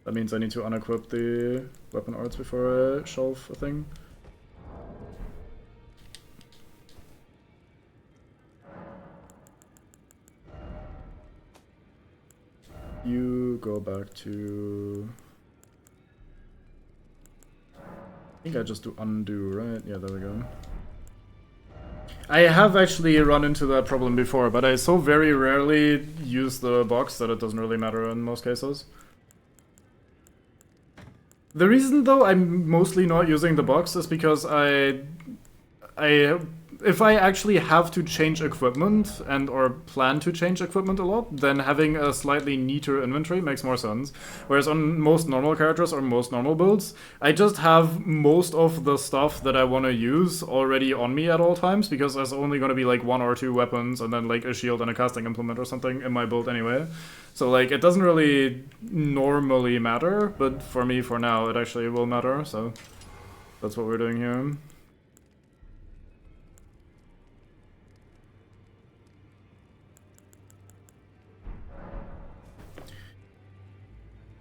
that means I need to unequip the weapon arts before I shelf a thing. You go back to... I think I just do undo, right? Yeah, there we go. I have actually run into that problem before, but I so very rarely use the box that it doesn't really matter in most cases. The reason, though, I'm mostly not using the box is because if I actually have to change equipment and or plan to change equipment a lot, then having a slightly neater inventory makes more sense. Whereas on most normal characters or most normal builds, I just have most of the stuff that I want to use already on me at all times, because there's only going to be like 1 or 2 weapons and then like a shield and a casting implement or something in my build anyway. So like it doesn't really normally matter, but for me for now it actually will matter, so that's what we're doing here.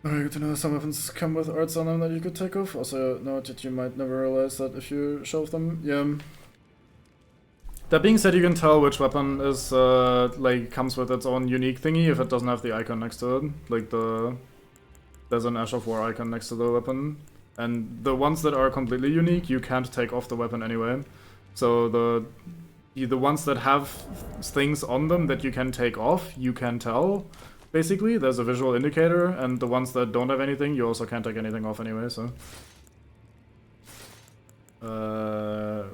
Alright, good to know some weapons come with arts on them that you could take off. Also, note that you might never realize that if you shelf them. Yeah. That being said, you can tell which weapon is, like, comes with its own unique thingy if it doesn't have the icon next to it. Like, there's an Ash of War icon next to the weapon. And the ones that are completely unique, you can't take off the weapon anyway. So the ones that have things on them that you can take off, you can tell. Basically, there's a visual indicator, and the ones that don't have anything, you also can't take anything off anyway, so...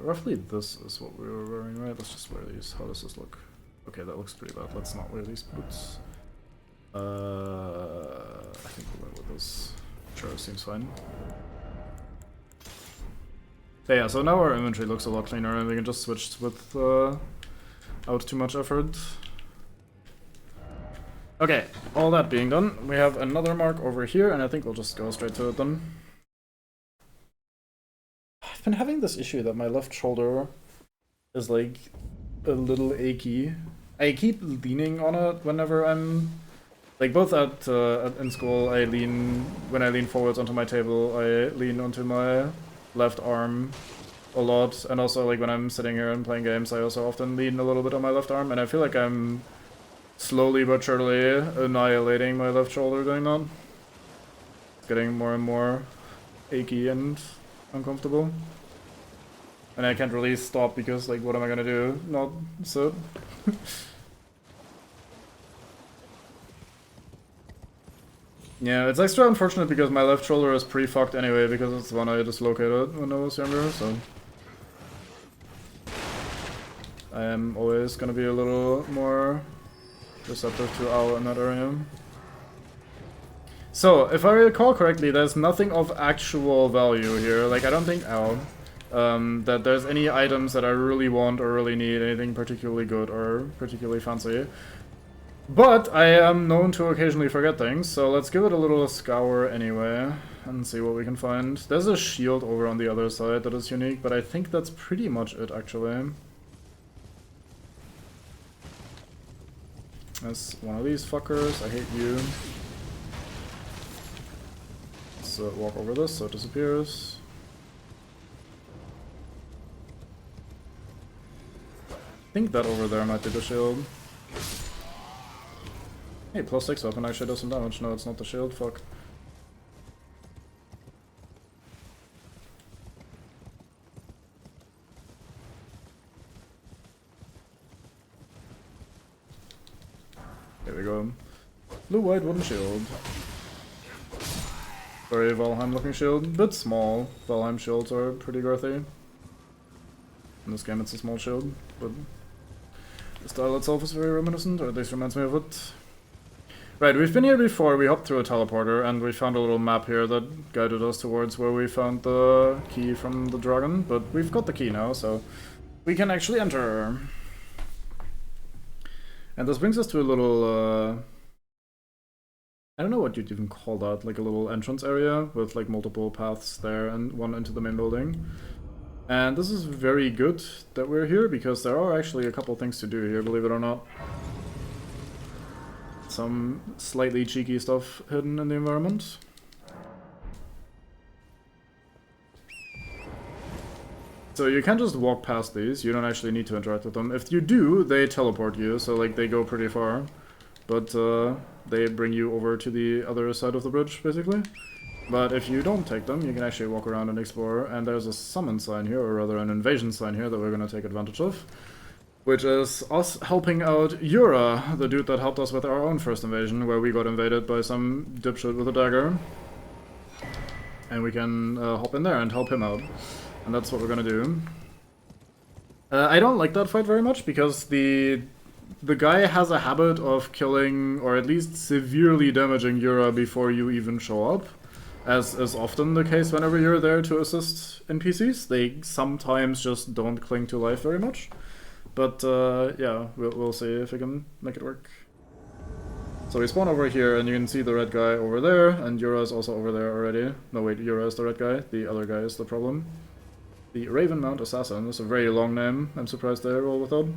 roughly this is what we were wearing, right? Let's just wear these. How does this look? Okay, that looks pretty bad. Let's not wear these boots. I think we'll go with this. Sure, seems fine. But yeah, so now our inventory looks a lot cleaner, and we can just switch without too much effort. Okay, all that being done, we have another mark over here, and I think we'll just go straight to it then. I've been having this issue that my left shoulder is like a little achy. I keep leaning on it whenever I'm like both in school. When I lean forwards onto my table, I lean onto my left arm a lot, and also like when I'm sitting here and playing games, I also often lean a little bit on my left arm, and I feel like I'm slowly but surely annihilating my left shoulder doing that. It's getting more and more achy and uncomfortable. And I can't really stop because, like, what am I gonna do? Not sit. Yeah, it's extra unfortunate because my left shoulder is pretty fucked anyway because it's the one I dislocated when I was younger, so... I am always gonna be a little more receptive to owl in that area. So, if I recall correctly, there's nothing of actual value here. Like, I don't think... Ow. that there's any items that I really want or really need, anything particularly good or particularly fancy. But I am known to occasionally forget things, so let's give it a little scour anyway and see what we can find. There's a shield over on the other side that is unique, but I think that's pretty much it actually. That's one of these fuckers. I hate you. Let's walk over this so it disappears. I think that over there might be the shield. Hey, +6 weapon actually does some damage. No, it's not the shield. Fuck. Here we go. Blue-white wooden shield. Very Valheim looking shield. Bit small. Valheim shields are pretty girthy. In this game it's a small shield, but the style itself is very reminiscent, or at least reminds me of it. Right, we've been here before, we hopped through a teleporter, and we found a little map here that guided us towards where we found the key from the dragon, but we've got the key now, so we can actually enter. And this brings us to a little, I don't know what you'd even call that, like a little entrance area with like multiple paths there and one into the main building. And this is very good that we're here, because there are actually a couple things to do here, believe it or not. Some slightly cheeky stuff hidden in the environment. So you can just walk past these, you don't actually need to interact with them. If you do, they teleport you, so like they go pretty far. But they bring you over to the other side of the bridge, basically. But if you don't take them, you can actually walk around and explore, and there's a summon sign here, or rather an invasion sign here that we're gonna take advantage of. Which is us helping out Yura, the dude that helped us with our own first invasion, where we got invaded by some dipshit with a dagger. And we can hop in there and help him out. And that's what we're gonna do. I don't like that fight very much, because the guy has a habit of killing, or at least severely damaging Yura before you even show up. As is often the case whenever you're there to assist NPCs. They sometimes just don't cling to life very much. But yeah, we'll see if we can make it work. So we spawn over here, and you can see the red guy over there, and Yura is also over there already. No wait, Yura is the red guy, the other guy is the problem. The Ravenmount Assassin is a very long name, I'm surprised they roll without.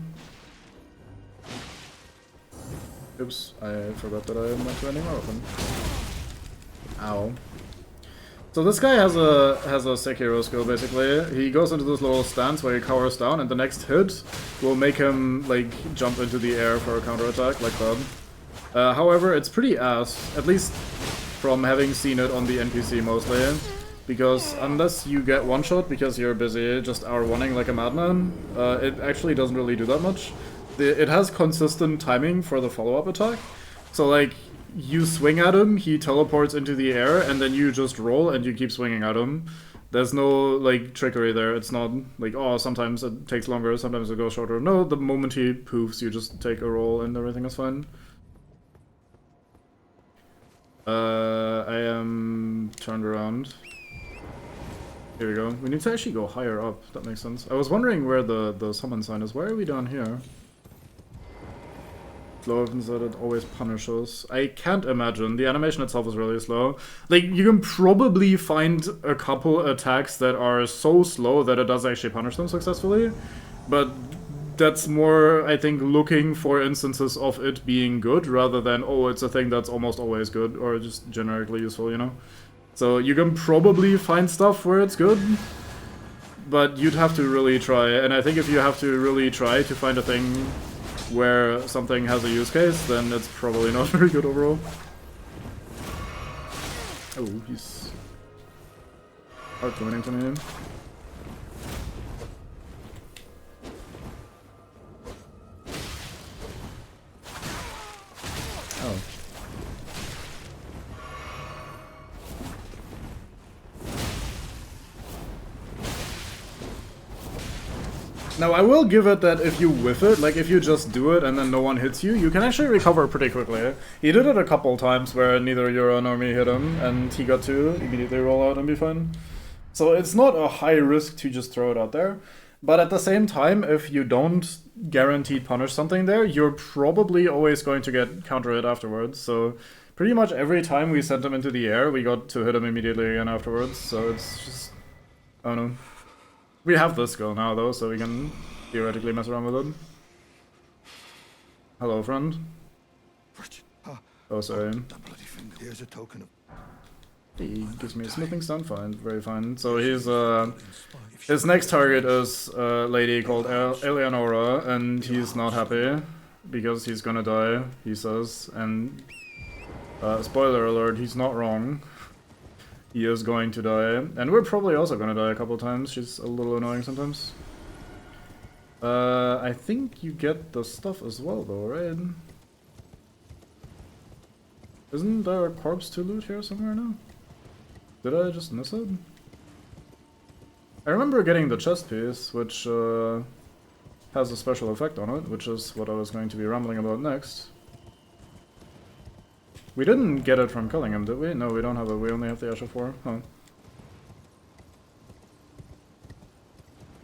Oops, I forgot that I meant to ending my weapon. Ow. So this guy has a sick hero skill, basically. He goes into this little stance where he cowers down, and the next hit will make him, like, jump into the air for a counterattack, like that. However, it's pretty ass, at least from having seen it on the NPC mostly. Because unless you get one-shot because you're busy just R1ing like a madman, it actually doesn't really do that much. It has consistent timing for the follow-up attack. So, like, you swing at him, he teleports into the air, and then you just roll and you keep swinging at him. There's no, like, trickery there. It's not like, oh, sometimes it takes longer, sometimes it goes shorter. No, the moment he poofs, you just take a roll and everything is fine. I am turned around. Here we go. We need to actually go higher up. That makes sense. I was wondering where the summon sign is. Why are we down here? Slow weapons that it always punishes. I can't imagine. The animation itself is really slow. Like, you can probably find a couple attacks that are so slow that it does actually punish them successfully. But that's more, I think, looking for instances of it being good rather than, oh, it's a thing that's almost always good or just generically useful, you know? So you can probably find stuff where it's good, but you'd have to really try. And I think if you have to really try to find a thing where something has a use case, then it's probably not very good overall. Oh, he's hard committing to me. Oh. Now, I will give it that if you whiff it, like if you just do it and then no one hits you, you can actually recover pretty quickly. He did it a couple times where neither Yura nor me hit him, and he got to immediately roll out and be fine. So it's not a high risk to just throw it out there. But at the same time, if you don't guaranteed punish something there, you're probably always going to get counter hit afterwards. So pretty much every time we sent him into the air, we got to hit him immediately again afterwards. So it's just, I don't know. We have this skill now though, so we can theoretically mess around with it. Hello, friend. Oh, sorry. Here's a token of... He gives me a smithing stun, fine, very fine. So he's his next target is a lady called Eleonora, and he's not happy because he's gonna die, he says. And spoiler alert, he's not wrong. He is going to die, and we're probably also gonna die a couple times. She's a little annoying sometimes. I think you get the stuff as well, though, right? Isn't there a corpse to loot here somewhere now? Did I just miss it? I remember getting the chest piece, which has a special effect on it, which is what I was going to be rambling about next. We didn't get it from killing him, did we? No, we don't have it. We only have the Asha 4. Huh.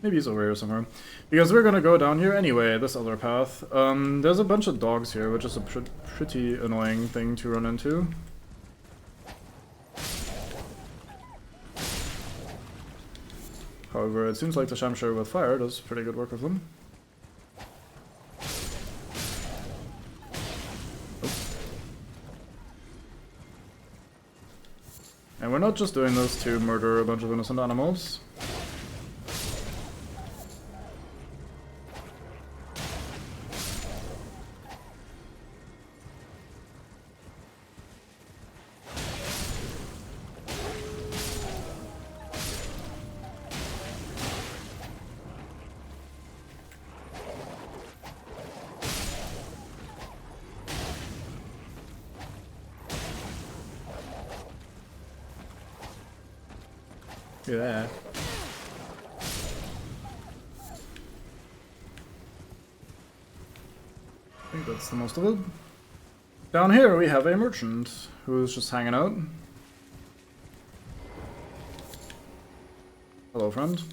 Maybe he's over here somewhere. Because we're gonna go down here anyway, this other path. There's a bunch of dogs here, which is a pretty annoying thing to run into. However, it seems like the Shamshire with fire does pretty good work with them. And we're not just doing this to murder a bunch of innocent animals. Yeah. I think that's the most of it. Down here we have a merchant who's just hanging out. Hello, friend.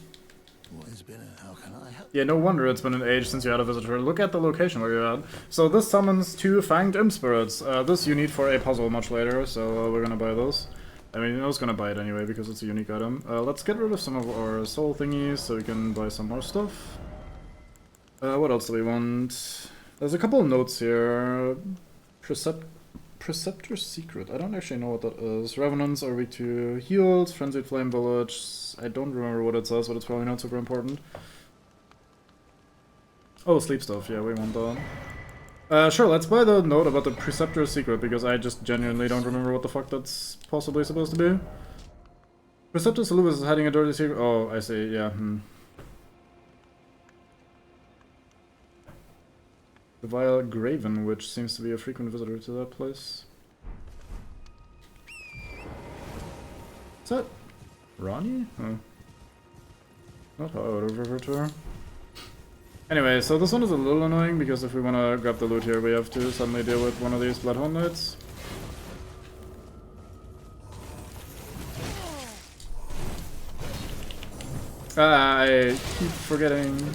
What has been and how can I help? Yeah, no wonder it's been an age since you had a visitor. Look at the location where you're at. So this summons 2 Fanged Imp Spirits. This you need for a puzzle much later, so we're gonna buy those. I mean, I was gonna buy it anyway because it's a unique item. Let's get rid of some of our soul thingies so we can buy some more stuff. What else do we want? There's a couple of notes here. Preceptor's Secret. I don't actually know what that is. Revenants are weak to heals. Frenzied Flame Village. I don't remember what it says, but it's probably not super important. Oh, sleep stuff. Yeah, we want that. Sure, let's buy the note about the Preceptor's Secret, because I just genuinely don't remember what the fuck that's possibly supposed to be. Preceptor's Lewis is hiding a dirty secret. Oh, I see, yeah, The Vile Graven, which seems to be a frequent visitor to that place. Is that Ronnie? Oh. Not how I would have referred to her. Anyway, so this one is a little annoying because if we want to grab the loot here, we have to suddenly deal with one of these Bloodhound Knights. I keep forgetting.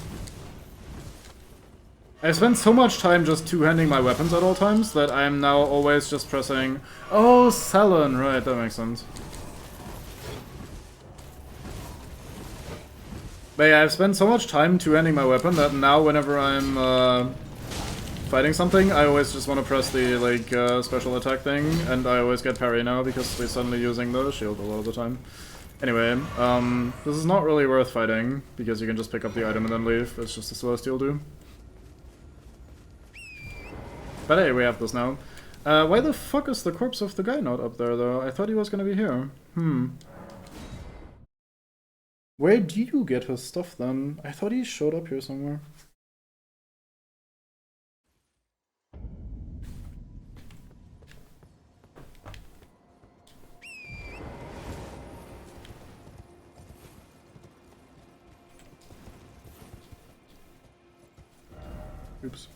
I spent so much time just two-handing my weapons at all times that I'm now always just pressing... Oh, Selen! Right, that makes sense. But yeah, I've spent so much time two-handing my weapon that now whenever I'm fighting something, I always just want to press the like special attack thing, and I always get parry now because we're suddenly using the shield a lot of the time. Anyway, this is not really worth fighting, because you can just pick up the item and then leave. It's just a Celestial do. But hey, we have this now. Why the fuck is the corpse of the guy not up there, though? I thought he was gonna be here. Where do you get his stuff, then? I thought he showed up here somewhere. Oops.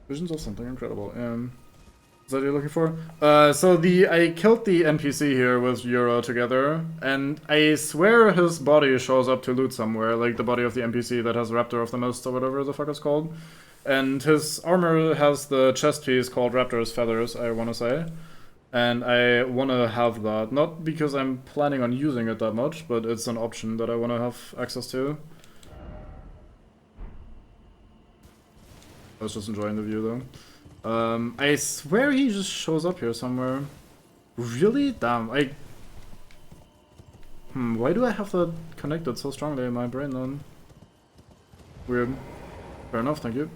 Visions of something incredible. Is that what you're looking for? So I killed the NPC here with Yura together, and I swear his body shows up to loot somewhere, like the body of the NPC that has Raptor of the Mist or whatever the fuck it's called. And his armor has the chest piece called Raptor's Feathers, I wanna say. And I wanna have that, not because I'm planning on using it that much, but it's an option that I wanna have access to. I was just enjoying the view though. I swear he just shows up here somewhere. Really? Damn, why do I have that connected so strongly in my brain then? Weird. Fair enough, thank you.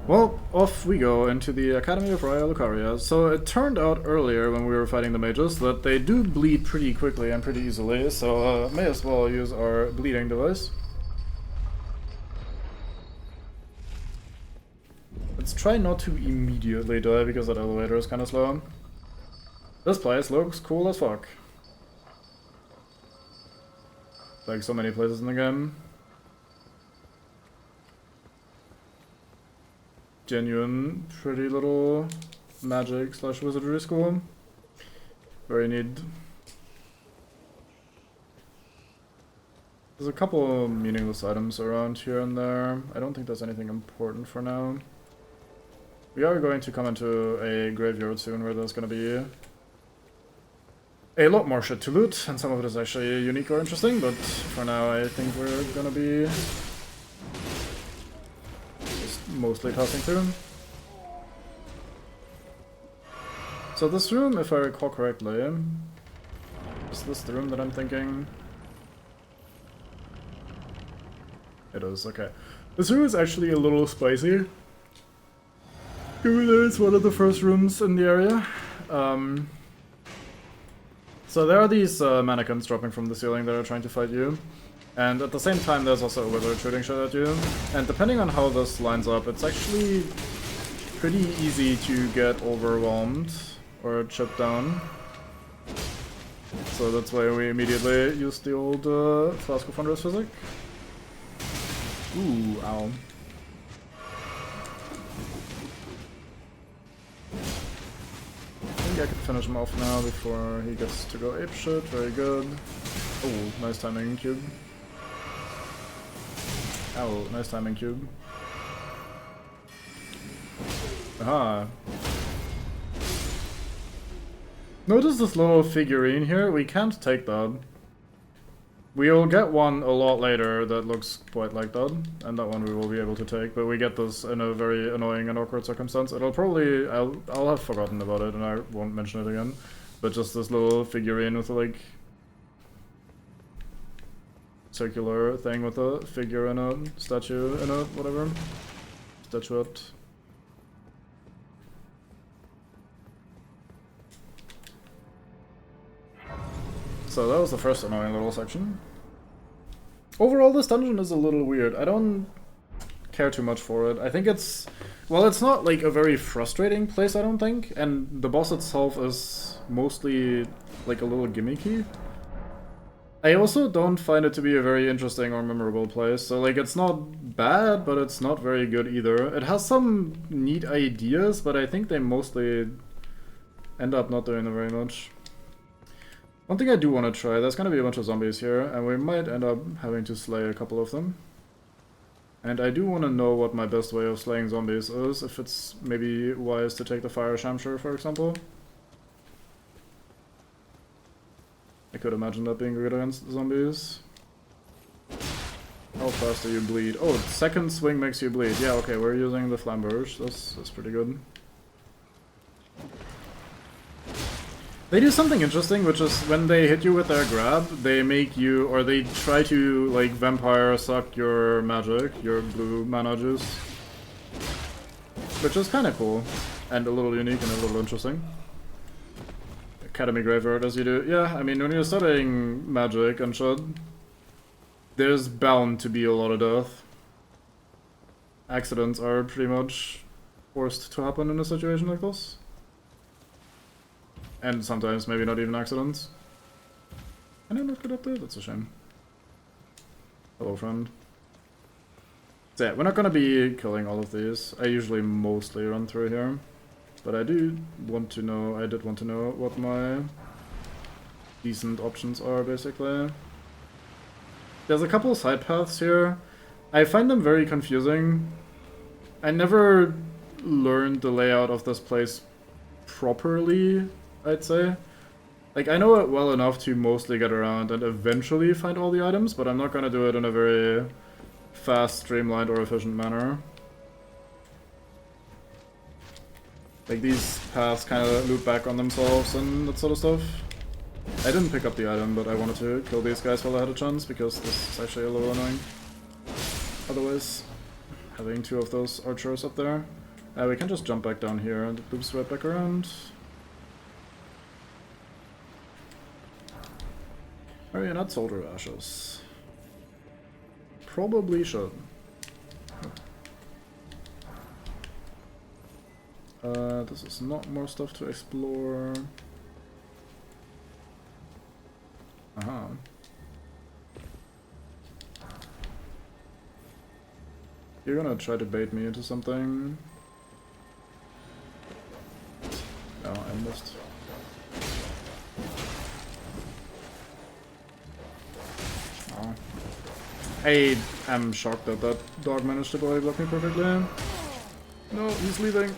Well, off we go into the Academy of Raya Lucaria. So it turned out earlier when we were fighting the mages that they do bleed pretty quickly and pretty easily, so may as well use our bleeding device. Let's try not to immediately die because that elevator is kind of slow. This place looks cool as fuck. Like so many places in the game. Genuine, pretty little magic / wizardry school. Very neat. There's a couple meaningless items around here and there. I don't think there's anything important for now. We are going to come into a graveyard soon where there's going to be a lot more shit to loot, and some of it is actually unique or interesting, but for now I think we're going to be just mostly passing through. So this room, if I recall correctly, is this the room that I'm thinking? It is, okay. This room is actually a little spicy. It's one of the first rooms in the area. So there are these mannequins dropping from the ceiling that are trying to fight you. And at the same time there's also a wizard shooting shit at you. And depending on how this lines up, it's actually pretty easy to get overwhelmed or chipped down. So that's why we immediately used the old Flask of Wondrous Physic. Ooh, ow. I could finish him off now before he gets to go apeshit. Very good. Oh, nice timing, cube. Ow, nice timing, cube. Aha. Notice this little figurine here? We can't take that. We'll get one a lot later that looks quite like that, and that one we will be able to take, but we get this in a very annoying and awkward circumstance. It'll probably... I'll have forgotten about it and I won't mention it again, but just this little figurine with like circular thing with a figure and a statue in it, whatever. Statuette. So that was the first annoying little section. Overall, this dungeon is a little weird. I don't care too much for it. I think it's... well, it's not like a very frustrating place, I don't think. And the boss itself is mostly like a little gimmicky. I also don't find it to be a very interesting or memorable place. So like, it's not bad, but it's not very good either. It has some neat ideas, but I think they mostly end up not doing them very much. One thing I do want to try, there's going to be a bunch of zombies here, and we might end up having to slay a couple of them. And I do want to know what my best way of slaying zombies is, if it's maybe wise to take the Fire Shamsher, for example. I could imagine that being good against zombies. How fast do you bleed? Oh, second swing makes you bleed. Yeah, okay, we're using the Flamberge. That's pretty good. They do something interesting, which is when they hit you with their grab, they make you, or they try to, like, vampire suck your magic, your blue mana juice. Which is kinda cool, and a little unique and a little interesting. Academy Graveyard, as you do. Yeah, I mean, when you're studying magic and shit, there's bound to be a lot of death. Accidents are pretty much forced to happen in a situation like this. And sometimes maybe not even accidents. Can I not get up there? That's a shame. Hello, friend. So yeah, we're not gonna be killing all of these. I usually mostly run through here. But I did want to know what my decent options are, basically. There's a couple side paths here. I find them very confusing. I never learned the layout of this place properly, I'd say. Like, I know it well enough to mostly get around and eventually find all the items, but I'm not gonna do it in a very fast, streamlined, or efficient manner. Like, these paths kind of loop back on themselves and that sort of stuff. I didn't pick up the item, but I wanted to kill these guys while I had a chance, because this is actually a little annoying. Otherwise, having two of those archers up there. We can just jump back down here and it loops right back around. Are you not soldier ashes? Probably should. This is not more stuff to explore. Aha. You're gonna try to bait me into something. No, I missed. Oh. I am shocked that that dog managed to body block me perfectly. No, he's leaving.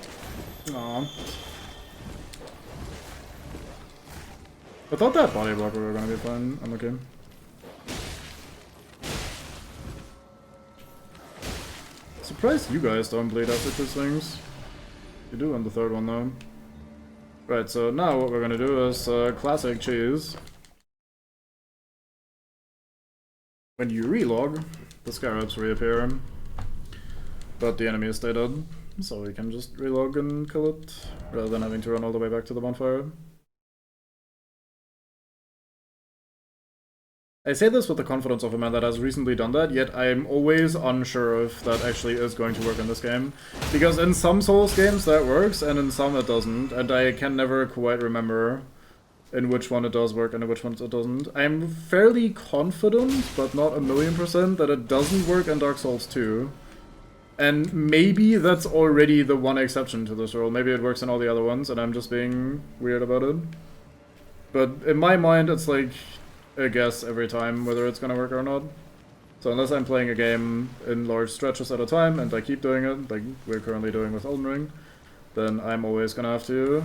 Aw. I thought that body blocker were gonna be fine. I'm okay. Surprised you guys don't bleed after two swings. You do on the third one though. Right, so now what we're gonna do is classic cheese. When you relog, the scarabs reappear. But the enemy is stay dead, so we can just relog and kill it, rather than having to run all the way back to the bonfire. I say this with the confidence of a man that has recently done that, yet I am always unsure if that actually is going to work in this game. Because in some Souls games that works, and in some it doesn't, and I can never quite remember in which one it does work and in which one it doesn't. I'm fairly confident, but not 1,000,000%, that it doesn't work in Dark Souls 2. And maybe that's already the one exception to this rule. Maybe it works in all the other ones, and I'm just being weird about it. But in my mind, it's like a guess every time whether it's gonna work or not. So unless I'm playing a game in large stretches at a time and I keep doing it, like we're currently doing with Elden Ring, then I'm always gonna have to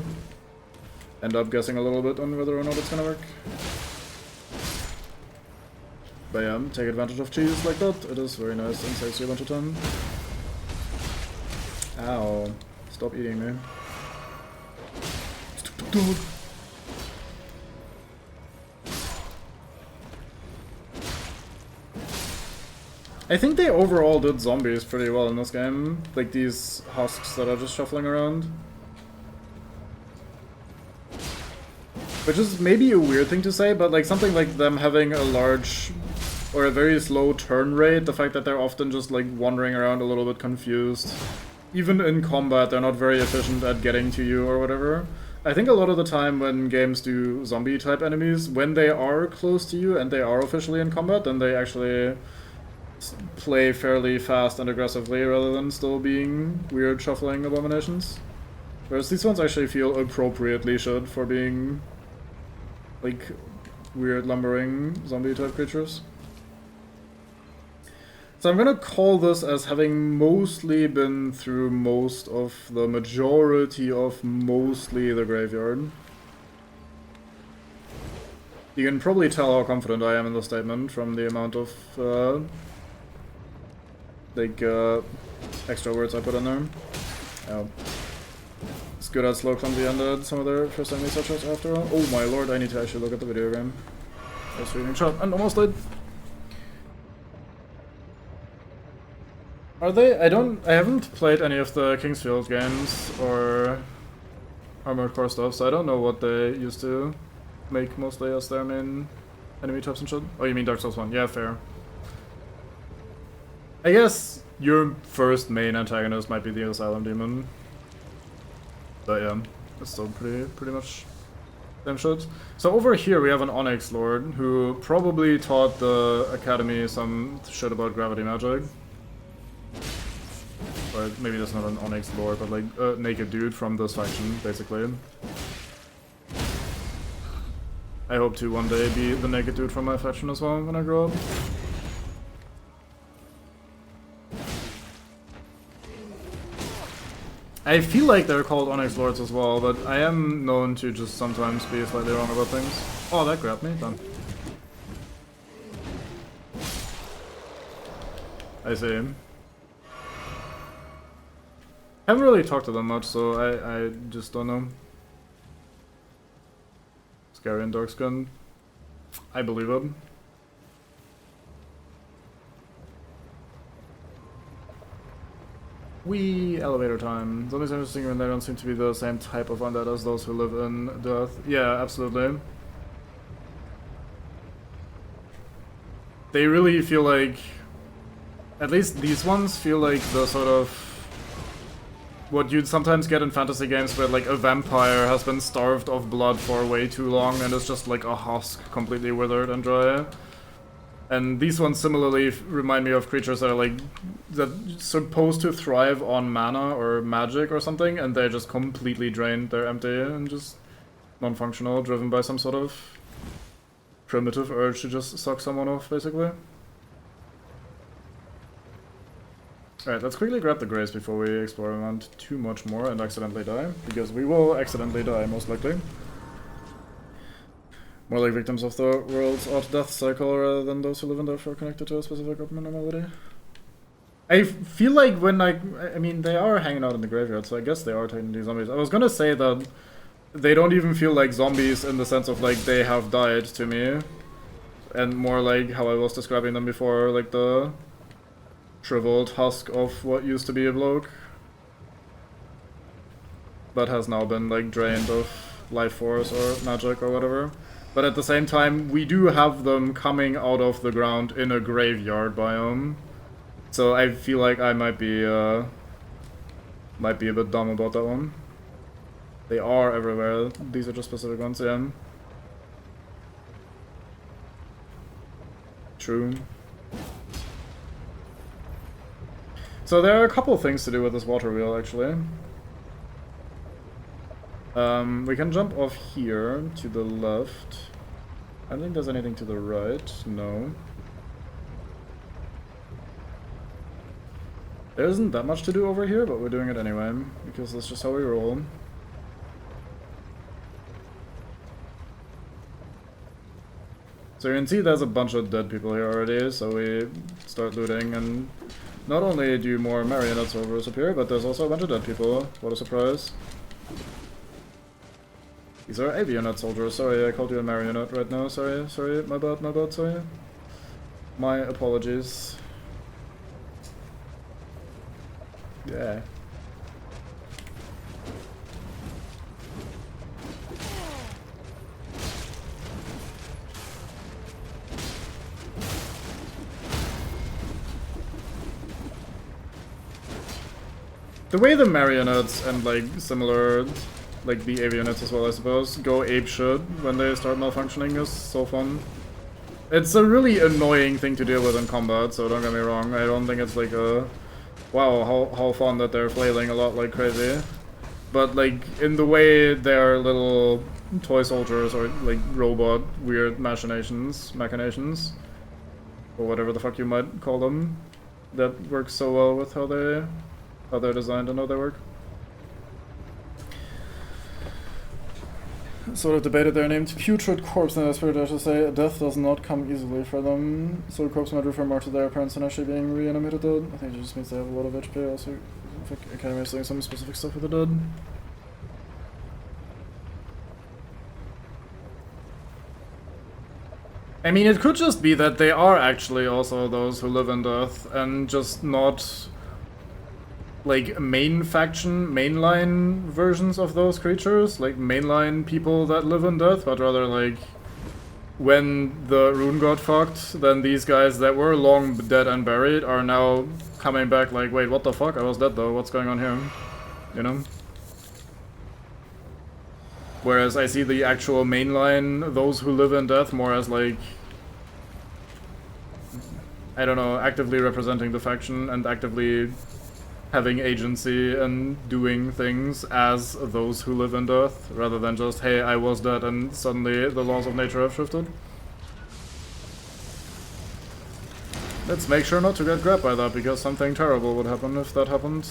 end up guessing a little bit on whether or not it's gonna work. But yeah, take advantage of cheese like that. It is very nice and saves you a bunch of time. Ow. Stop eating me. Stupid dog. I think they overall did zombies pretty well in this game. Like these husks that are just shuffling around. Which is maybe a weird thing to say, but like something like them having a large or a very slow turn rate, the fact that they're often just like wandering around a little bit confused. Even in combat, they're not very efficient at getting to you or whatever. I think a lot of the time when games do zombie type enemies, when they are close to you and they are officially in combat, then they actually play fairly fast and aggressively rather than still being weird shuffling abominations. Whereas these ones actually feel appropriately should for being like weird lumbering zombie type creatures. So I'm gonna call this as having mostly been through most of the majority of mostly the graveyard. You can probably tell how confident I am in the statement from the amount of extra words I put in there. Oh. It's good at slow clumsy ended some of their first enemy such after all. Oh my lord, I need to actually look at the video game. I was reading shot and almost died. Are they? I haven't played any of the Kingsfield games or Armored Core stuff, so I don't know what they used to make mostly as their main enemy types and shit. Oh, you mean Dark Souls 1? Yeah, fair. I guess your first main antagonist might be the Asylum Demon. But yeah, it's still pretty much same shit. So over here we have an Onyx Lord who probably taught the Academy some shit about gravity magic. or maybe that's not an Onyx lord, but like a naked dude from this faction, basically. I hope to one day be the naked dude from my faction as well when I grow up. I feel like they're called Onyx Lords as well, but I am known to just sometimes be slightly wrong about things. Oh, that grabbed me. Done. I see. Haven't really talked to them much, so I just don't know. Scary and dark skin. I believe it. Wee elevator time. Zombies are interesting when they don't seem to be the same type of undead as those who live in death. Yeah, absolutely. They really feel like, at least these ones feel like the sort of what you'd sometimes get in fantasy games where like a vampire has been starved of blood for way too long and is just like a husk, completely withered and dry. And these ones similarly remind me of creatures that are like supposed to thrive on mana or magic or something, and they're just completely drained, they're empty and just non-functional, driven by some sort of primitive urge to just suck someone off, basically. Alright, let's quickly grab the grace before we explore around too much more and accidentally die, because we will accidentally die, most likely. More like victims of the world's odd death cycle rather than those who live in death are connected to a specific abnormality. I feel like when I mean, they are hanging out in the graveyard, so I guess they are technically zombies. I was gonna say that they don't even feel like zombies in the sense of like they have died to me, and more like how I was describing them before, like the shriveled husk of what used to be a bloke, but has now been like drained of life force or magic or whatever. But at the same time, we do have them coming out of the ground in a graveyard biome. So I feel like I might be a bit dumb about that one. They are everywhere. These are just specific ones, yeah. True. So there are a couple things to do with this water wheel, actually. We can jump off here to the left. I don't think there's anything to the right. No. There isn't that much to do over here, but we're doing it anyway, because that's just how we roll. So you can see there's a bunch of dead people here already, so we start looting, and not only do more marionette soldiers appear, but there's also a bunch of dead people. What a surprise. These are avionette soldiers. Sorry, I called you a marionette right now. Sorry, my bad, sorry. My apologies. Yeah. The way the marionettes and like similar, like the avionettes as well I suppose, go apeshit when they start malfunctioning is so fun. It's a really annoying thing to deal with in combat, so don't get me wrong. I don't think it's like a wow, how fun that they're flailing a lot like crazy. But like in the way they're little toy soldiers or like robot weird machinations, or whatever the fuck you might call them, that works so well with how they're designed and how they work. Sort of debated their named putrid corpse in the spirit, I should say. Death does not come easily for them. So corpse might refer more to their appearance than actually being reanimated. I think it just means they have a lot of HP. Also, I think Academy is doing some specific stuff with the dead. I mean, it could just be that they are actually also those who live in death, and just not like mainline versions of those creatures, like mainline people that live in death, but rather like when the rune got fucked, then these guys that were long dead and buried are now coming back like, wait, what the fuck? I was dead though, what's going on here? You know? Whereas I see the actual mainline, those who live in death, more as like, I don't know, actively representing the faction and actively having agency and doing things as those who live in death, rather than just, hey, I was dead and suddenly the laws of nature have shifted. Let's make sure not to get grabbed by that, because something terrible would happen if that happened.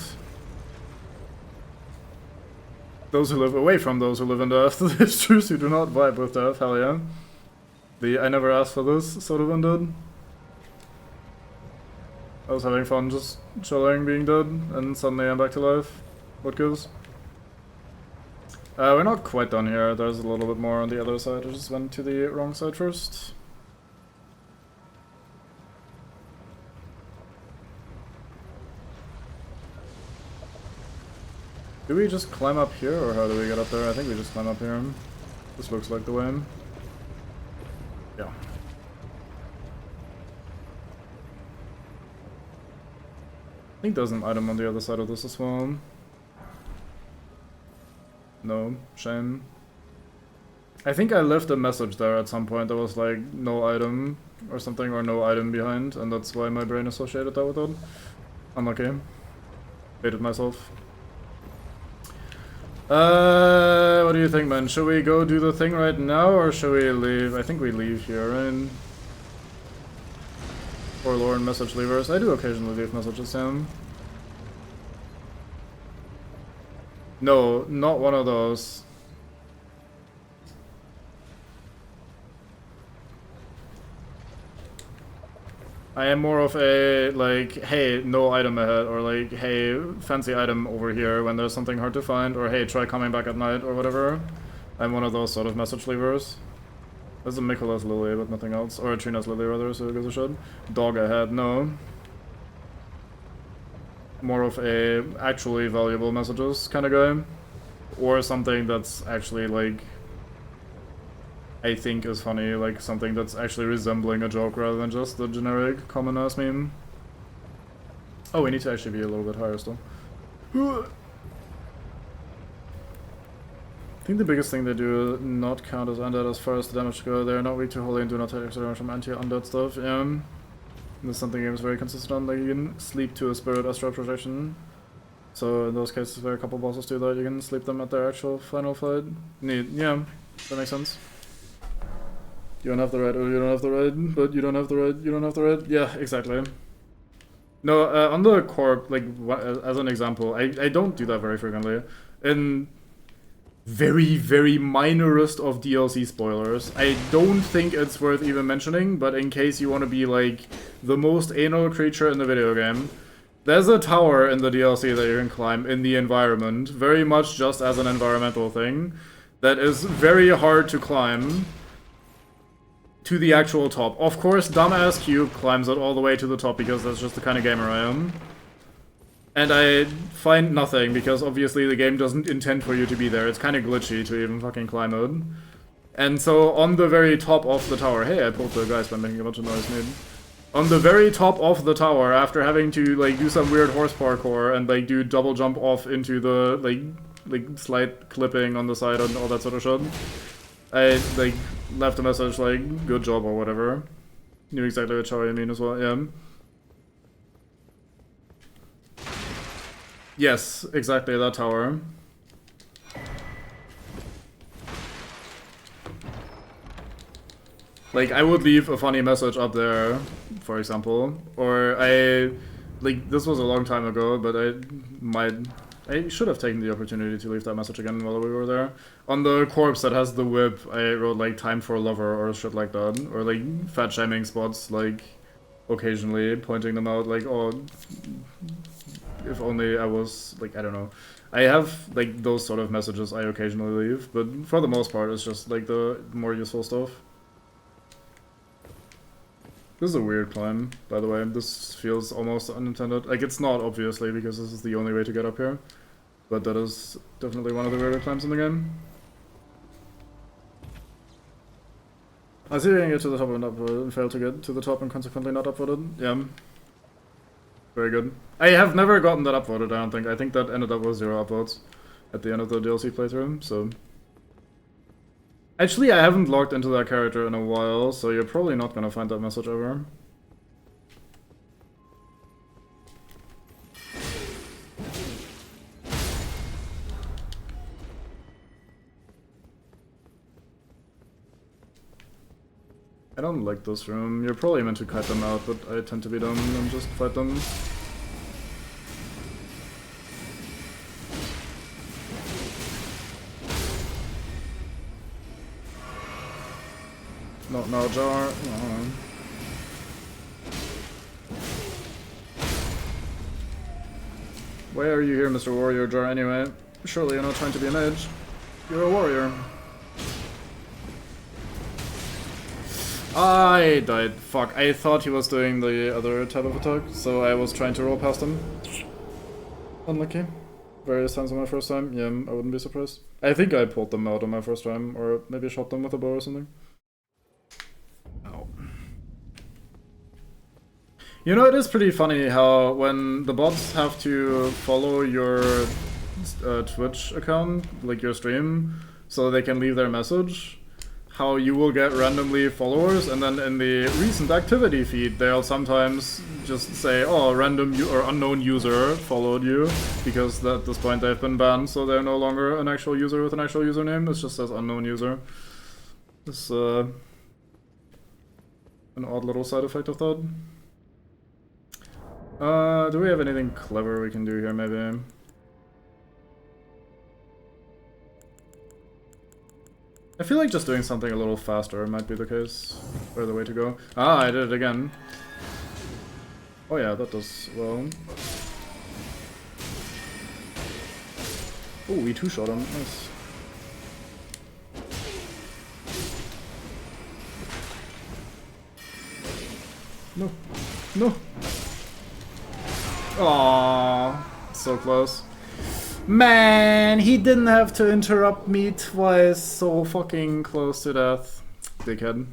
Those who live away from those who live in death, it's true, who do not vibe with death, hell yeah. The I never asked for this sort of ended. I was having fun just chilling, being dead, and suddenly I'm back to life. What gives? We're not quite done here, there's a little bit more on the other side. I just went to the wrong side first. Do we just climb up here, or how do we get up there? I think we just climb up here. This looks like the way. Yeah. I think there's an item on the other side of this as well. No, shame. I think I left a message there at some point that was like, no item or something, or no item behind, and that's why my brain associated that with it. Unlucky. Hated myself. What do you think, man? Should we go do the thing right now, or should we leave? I think we leave here, right? Forlorn message leavers. I do occasionally leave messages, Sam. No, not one of those. I am more of a, like, hey, no item ahead, or like, hey, fancy item over here when there's something hard to find, or hey, try coming back at night, or whatever. I'm one of those sort of message leavers. There's a Mikola's Lily, but nothing else. Or a Trina's Lily, rather, so it goes a shit. Dog ahead, no. More of a actually valuable messages kind of guy. Or something that's actually, like, I think is funny, like something that's actually resembling a joke rather than just the generic common ass meme. Oh, we need to actually be a little bit higher still. I think the biggest thing they do not count as undead as far as the damage go. They are not weak to holy and do not take extra damage from anti-undead stuff. Yeah. This is something the game is very consistent on. Like you can sleep to a spirit astral projection. So in those cases where a couple bosses do that, you can sleep them at their actual final fight. Neat. Yeah, that makes sense. You don't have the right, or you don't have the right, but you don't have the right, you don't have the right. Yeah, exactly. No, on the corp, like, as an example, I don't do that very frequently. In very, very minorest of DLC spoilers, I don't think it's worth even mentioning, but in case you want to be, like, the most anal creature in the video game, there's a tower in the DLC that you can climb in the environment, very much just as an environmental thing, that is very hard to climb to the actual top. Of course, dumbass Cube climbs it all the way to the top because that's just the kind of gamer I am. And I find nothing because obviously the game doesn't intend for you to be there. It's kind of glitchy to even fucking climb it. And so on the very top of the tower, hey, I pulled the guys by making a bunch of noise, dude. On the very top of the tower, after having to like do some weird horse parkour and like do double jump off into the like slight clipping on the side and all that sort of shit, I like left a message like, good job or whatever. Knew exactly what show I mean as well, yeah. Yes, exactly, that tower. Like, I would leave a funny message up there, for example. Or like, this was a long time ago, but I should have taken the opportunity to leave that message again while we were there. On the corpse that has the whip, I wrote like time for a lover or shit like that. Or like fat shaming spots, like occasionally pointing them out, like, oh, if only I was, like, I don't know. I have like those sort of messages I occasionally leave, but for the most part it's just like the more useful stuff. This is a weird climb, by the way. This feels almost unintended. Like, it's not, obviously, because this is the only way to get up here. But that is definitely one of the weirder climbs in the game. I see you can get to the top and upvoted and fail to get to the top and consequently not upvoted. Yeah. Very good. I have never gotten that upvoted, I don't think. I think that ended up with 0 upvotes at the end of the DLC playthrough, so... Actually, I haven't logged into that character in a while, so you're probably not gonna find that message ever. I don't like this room. You're probably meant to kite them out, but I tend to be dumb and just fight them. Not now, Jar. No. Why are you here, Mr. Warrior Jar, anyway? Surely you're not trying to be a mage. You're a warrior. I died. Fuck. I thought he was doing the other type of attack, so I was trying to roll past him. Unlucky. Various times on my first time. Yeah, I wouldn't be surprised. I think I pulled them out on my first time, or maybe shot them with a bow or something. Ow. You know, it is pretty funny how when the bots have to follow your Twitch account, like your stream, so they can leave their message, how you will get randomly followers, and then in the recent activity feed they'll sometimes just say, oh, random or unknown user followed you, because at this point they've been banned, so they're no longer an actual user with an actual username, it just says unknown user. It's an odd little side effect of that. Do we have anything clever we can do here, maybe? I feel like just doing something a little faster might be the case, or the way to go. Ah, I did it again. Oh yeah, that does well. Oh, we two-shot him, nice. No, no! Aww, so close. Man, he didn't have to interrupt me twice, so fucking close to death. Dickhead.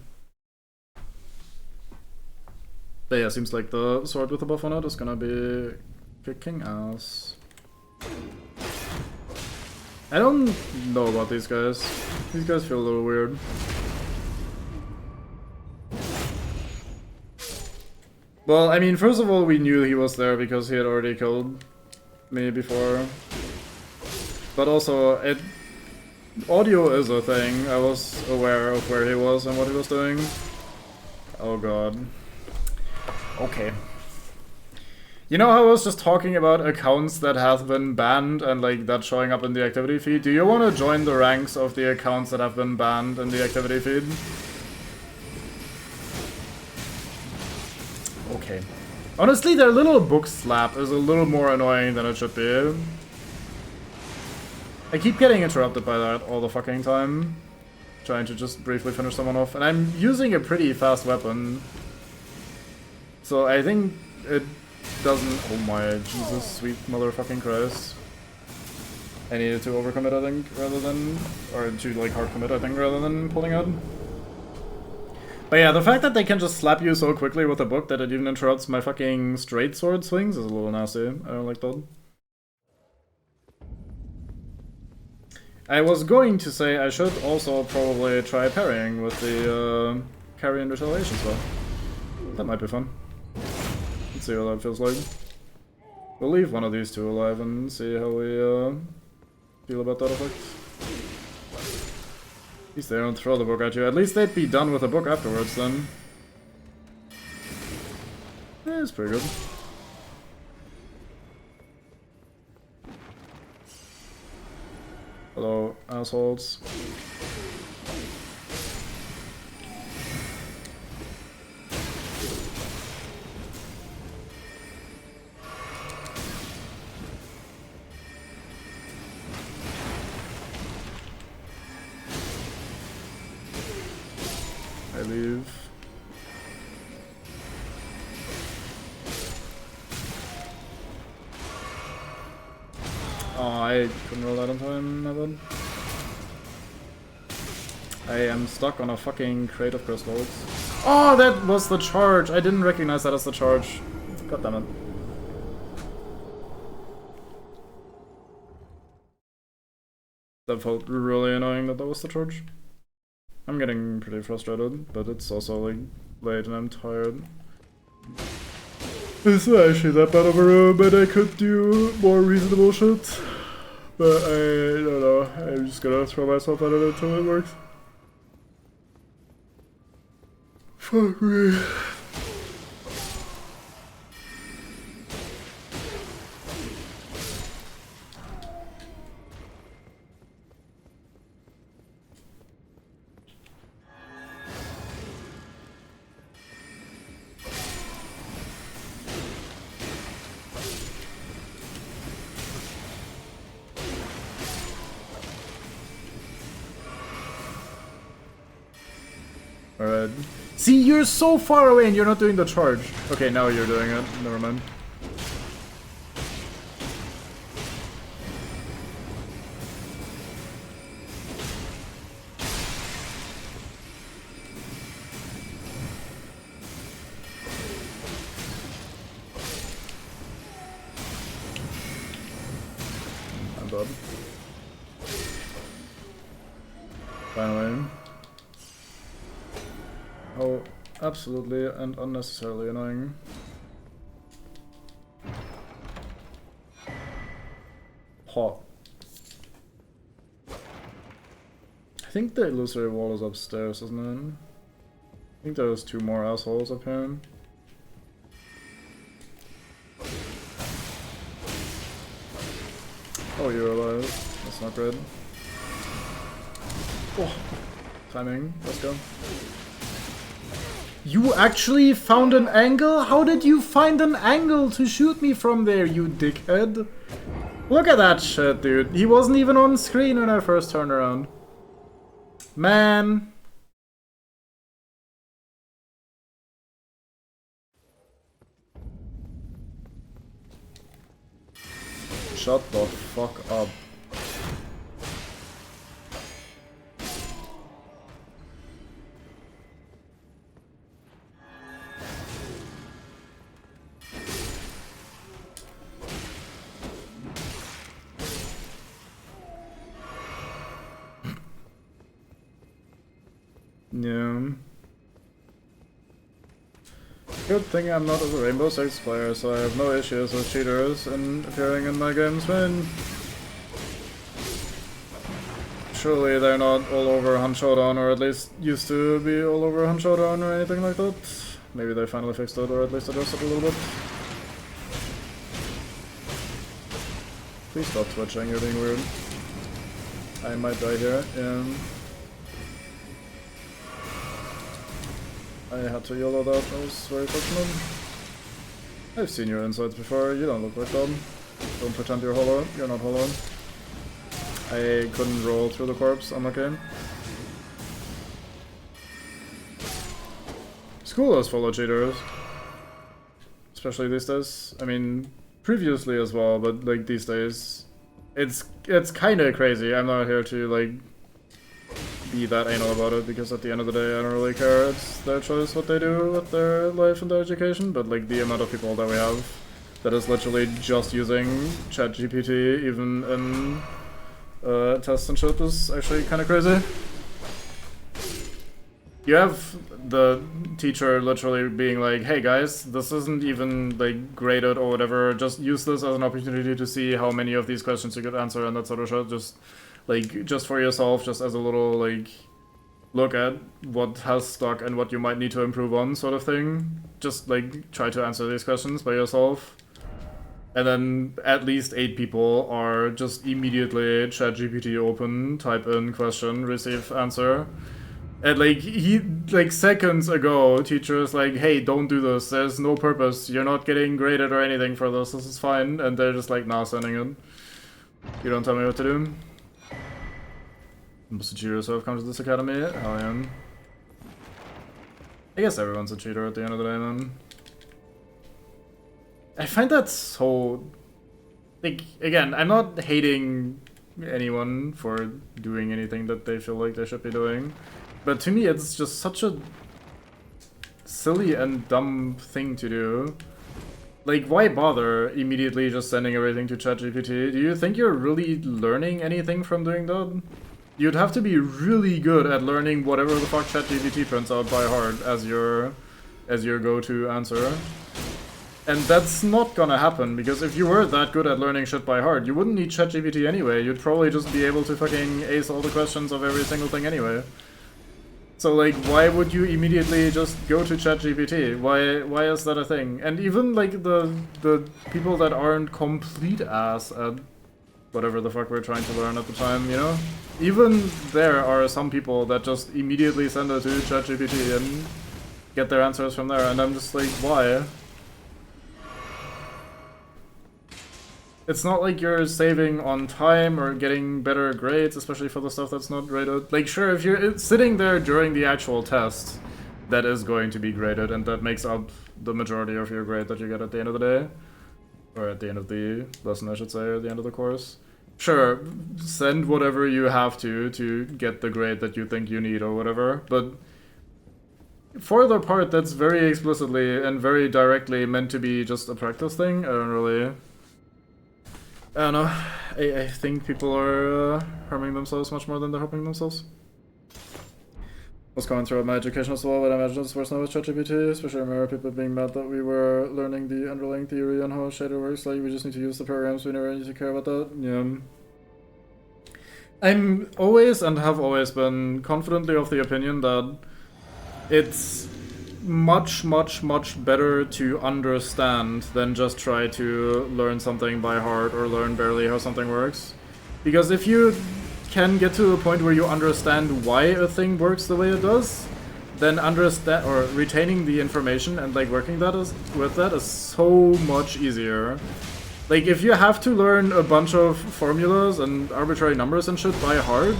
But yeah, seems like the sword with the buff on it is gonna be kicking ass. I don't know about these guys. These guys feel a little weird. Well, I mean, first of all, we knew he was there because he had already killed me before. But also, audio is a thing. I was aware of where he was and what he was doing. Oh god. Okay. You know how I was just talking about accounts that have been banned and like that showing up in the activity feed? Do you want to join the ranks of the accounts that have been banned in the activity feed? Okay. Honestly, their little book slap is a little more annoying than it should be. I keep getting interrupted by that all the fucking time. Trying to just briefly finish someone off. And I'm using a pretty fast weapon. So I think it doesn't... Oh my Jesus, sweet motherfucking Christ. I needed to overcommit, I think, rather than... Or to like hard commit, I think, rather than pulling out. But yeah, the fact that they can just slap you so quickly with a book that it even interrupts my fucking straight sword swings is a little nasty. I don't like that. I was going to say I should also probably try parrying with the carry and retaliation spell. That might be fun. Let's see what that feels like. We'll leave one of these two alive and see how we feel about that effect. At least they don't throw the book at you. At least they'd be done with the book afterwards then. Yeah, it's pretty good. Hello, assholes. I leave. Oh, I couldn't roll that on time, my bad. I am stuck on a fucking crate of crystals. Oh, that was the charge! I didn't recognize that as the charge. God damn it. That felt really annoying that that was the charge. I'm getting pretty frustrated, but it's also like late and I'm tired. It's not actually that bad of a room, but I could do more reasonable shit. But I don't know, I'm just gonna throw myself out of it until it works. Fuck me. Alright. See, you're so far away and you're not doing the charge. Okay, now you're doing it. Never mind. I'm dead. Finally. Oh, absolutely and unnecessarily annoying. Paw. I think the illusory wall is upstairs, isn't it? I think there's 2 more assholes up here. Oh, you're alive. That's not good. Oh, timing. Let's go. You actually found an angle? How did you find an angle to shoot me from there, you dickhead? Look at that shit, dude. He wasn't even on screen when I first turned around. Man. Shut the fuck up. Yeah. Good thing I'm not a Rainbow Six player, so I have no issues with cheaters appearing in my games, man. Surely they're not all over Hunt Showdown, or at least used to be all over Hunt Showdown or anything like that. Maybe they finally fixed it, or at least adjusted it a little bit. Please stop twitching, you're being weird. I might die here, yeah. I had to yell at that, that was very fortunate. I've seen your insides before, you don't look like that. Don't pretend you're hollow, you're not hollow. I couldn't roll through the corpse, I'm okay. School is full of cheaters. Especially these days. I mean, previously as well, but like these days. It's kinda crazy. I'm not here to like be that anal about it, because at the end of the day I don't really care. It's their choice what they do with their life and their education, but like the amount of people that we have that is literally just using ChatGPT even in tests and shit is actually kinda crazy. You have the teacher literally being like, hey guys, this isn't even like graded or whatever, just use this as an opportunity to see how many of these questions you could answer and that sort of shit. Just like, just for yourself, just as a little like look at what has stuck and what you might need to improve on sort of thing. Just like try to answer these questions by yourself. And then at least 8 people are just immediately ChatGPT open, type in question, receive answer. And like seconds ago, teachers like, hey, don't do this, there's no purpose, you're not getting graded or anything for this is fine, and they're just like, nah, sending it. You don't tell me what to do. Most of the cheaters who have come to this academy, hell yeah. I guess everyone's a cheater at the end of the day, man. I find that so... like, again, I'm not hating anyone for doing anything that they feel like they should be doing. But to me, it's just such a silly and dumb thing to do. Like, why bother immediately just sending everything to ChatGPT? Do you think you're really learning anything from doing that? You'd have to be really good at learning whatever the fuck ChatGPT prints out by heart as your go-to answer. And that's not gonna happen, because if you were that good at learning shit by heart, you wouldn't need ChatGPT anyway. You'd probably just be able to fucking ace all the questions of every single thing anyway. So like, why would you immediately just go to ChatGPT? Why is that a thing? And even like the people that aren't complete ass at whatever the fuck we're trying to learn at the time, you know? Even there are some people that just immediately send it to ChatGPT and get their answers from there, and I'm just like, why? It's not like you're saving on time or getting better grades, especially for the stuff that's not graded. Like, sure, if you're sitting there during the actual test, that is going to be graded, and that makes up the majority of your grade that you get at the end of the day. Or at the end of the lesson, I should say, or the end of the course. Sure, send whatever you have to get the grade that you think you need or whatever, but for the part that's very explicitly and very directly meant to be just a practice thing, I don't know. I think people are harming themselves much more than they're helping themselves. I was going through my education as well, but I imagine it's worse now with ChatGPT, especially I remember people being mad that we were learning the underlying theory on how a shader works, like we just need to use the programs, we never need to care about that. Yeah. I'm always and have always been confidently of the opinion that it's much better to understand than just try to learn something by heart or learn barely how something works. Because if you can get to a point where you understand why a thing works the way it does, then understand or retaining the information and like working with that is so much easier. Like if you have to learn a bunch of formulas and arbitrary numbers and shit by heart,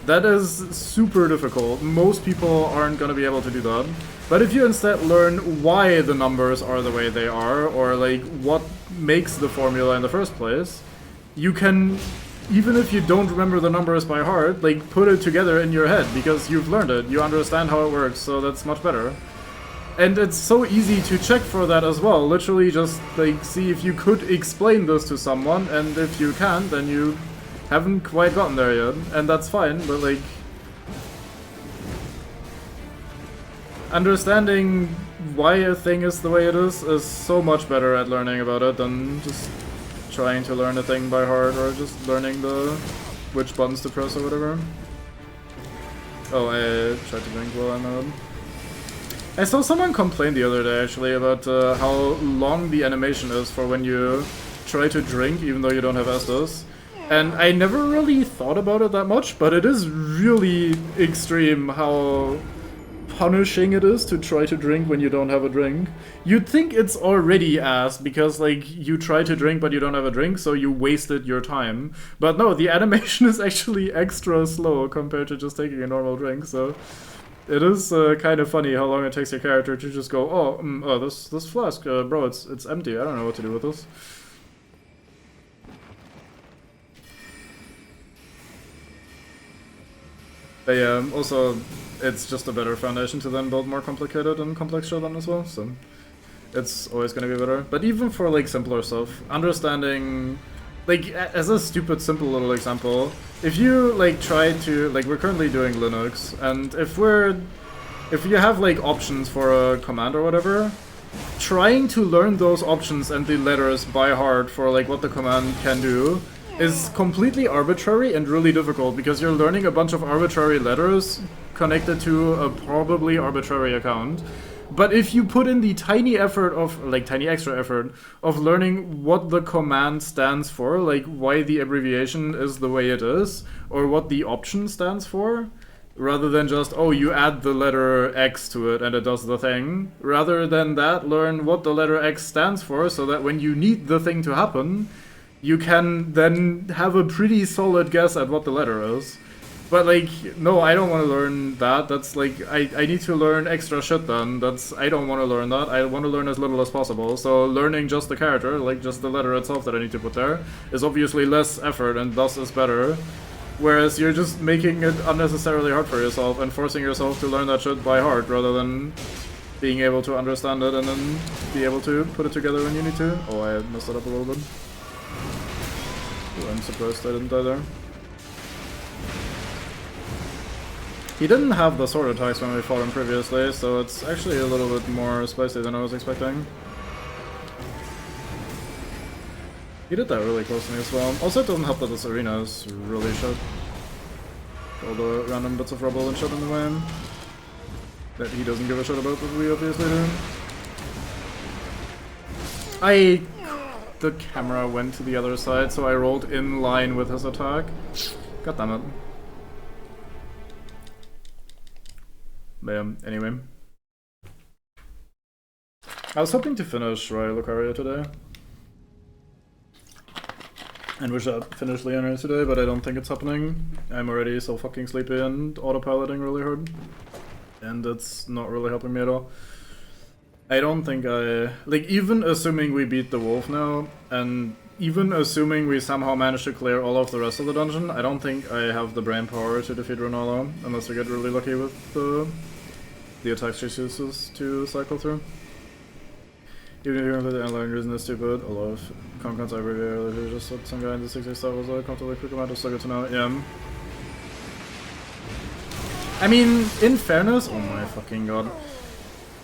that is super difficult. Most people aren't gonna be able to do that. But if you instead learn why the numbers are the way they are, or like what makes the formula in the first place, you can, even if you don't remember the numbers by heart, like put it together in your head because you've learned it, you understand how it works, so that's much better. And it's so easy to check for that as well, literally just like see if you could explain this to someone, and if you can't, then you haven't quite gotten there yet, and that's fine, but like understanding why a thing is the way it is so much better at learning about it than just trying to learn a thing by heart or just learning which buttons to press or whatever. Oh, I tried to drink while I'm out. I saw someone complain the other day actually about how long the animation is for when you try to drink even though you don't have Estus. And I never really thought about it that much, but it is really extreme how punishing it is to try to drink when you don't have a drink. You'd think it's already ass because like you try to drink but you don't have a drink, so you wasted your time. But no, the animation is actually extra slow compared to just taking a normal drink, so it is kind of funny how long it takes your character to just go, oh, this flask, bro, it's empty, I don't know what to do with this. But yeah, also, it's just a better foundation to then build more complicated and complex shit on as well, so it's always gonna be better. But even for like simpler stuff, understanding, like as a stupid simple little example, if you like try to, like we're currently doing Linux, and if you have like options for a command or whatever, trying to learn those options and the letters by heart for like what the command can do is completely arbitrary and really difficult because you're learning a bunch of arbitrary letters connected to a probably arbitrary account. But if you put in the tiny effort of, like tiny extra effort, of learning what the command stands for, like why the abbreviation is the way it is, or what the option stands for, rather than just, oh, you add the letter X to it and it does the thing, rather than that, learn what the letter X stands for so that when you need the thing to happen, you can then have a pretty solid guess at what the letter is. But like, no, I don't want to learn that. That's like, I need to learn extra shit then. I don't want to learn that. I want to learn as little as possible. So learning just the character, like just the letter itself that I need to put there, is obviously less effort and thus is better. Whereas you're just making it unnecessarily hard for yourself and forcing yourself to learn that shit by heart rather than being able to understand it and then be able to put it together when you need to. Oh, I messed it up a little bit. I'm surprised I didn't die there. He didn't have the sword attacks when we fought him previously, so it's actually a little bit more spicy than I was expecting. He did that really close to me as well. Also, it doesn't help that this arena is really shit. All the random bits of rubble and shit in the way. that he doesn't give a shit about, but we obviously do. The camera went to the other side, so I rolled in line with his attack. God damn it. But yeah, anyway. I was hoping to finish Royal Lucaria today. And wish I'd finish Leonard today, but I don't think it's happening. I'm already so fucking sleepy and autopiloting really hard. And it's not really helping me at all. I don't think like, even assuming we beat the wolf now, and even assuming we somehow manage to clear all of the rest of the dungeon, I don't think I have the brain power to defeat Ronaldo, unless we get really lucky with the attacks she uses to cycle through. Even if you're the airline reason is stupid, a lot of concons I really just thought some guy in the 60s star was a comfortably quick amount of so good to know. Yeah. I mean, in fairness, oh my fucking god.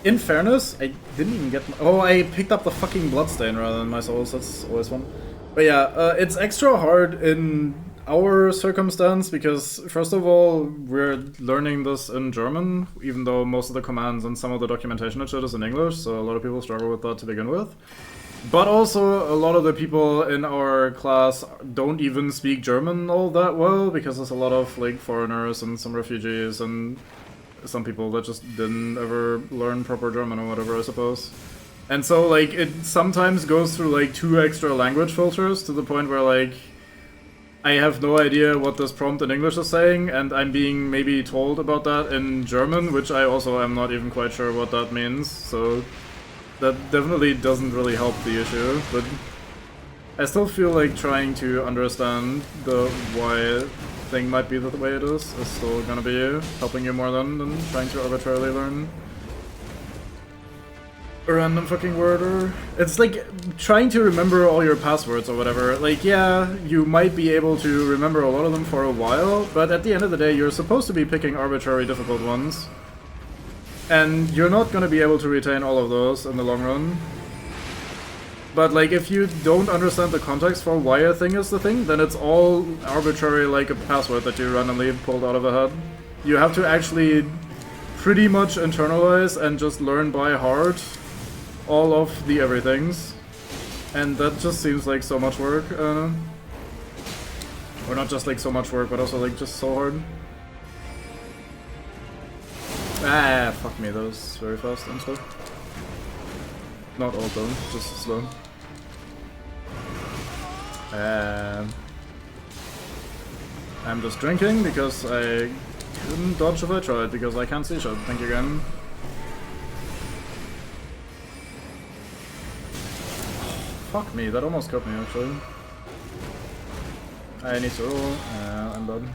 In fairness, I didn't even get oh, I picked up the fucking bloodstain rather than my souls, that's always fun. But yeah, it's extra hard in our circumstance because, first of all, we're learning this in German, even though most of the commands and some of the documentation and shit is in English, so a lot of people struggle with that to begin with. But also, a lot of the people in our class don't even speak German all that well, because there's a lot of, like, foreigners and some refugees and some people that just didn't ever learn proper German or whatever, I suppose. And so, like, it sometimes goes through, like, 2 extra language filters to the point where, like, I have no idea what this prompt in English is saying, and I'm being maybe told about that in German, which I also am not even quite sure what that means, so that definitely doesn't really help the issue, but I still feel like trying to understand the why thing might be the way it is still gonna be helping you more than trying to arbitrarily learn a random fucking word. Or it's like trying to remember all your passwords or whatever. Like, yeah, you might be able to remember a lot of them for a while, but at the end of the day you're supposed to be picking arbitrary difficult ones, and you're not gonna be able to retain all of those in the long run. But, like, if you don't understand the context for why a thing is the thing, then it's all arbitrary, like a password that you randomly pulled out of a head. You have to actually pretty much internalize and just learn by heart all of the everythings. And that just seems like so much work. Or not just like so much work, but also like just so hard. Ah, fuck me, that was very fast and slow. Not all though, just slow. I'm just drinking because I couldn't dodge if I tried, because I can't see shit. Thank you again. Fuck me, that almost got me actually. I need to roll. I'm done.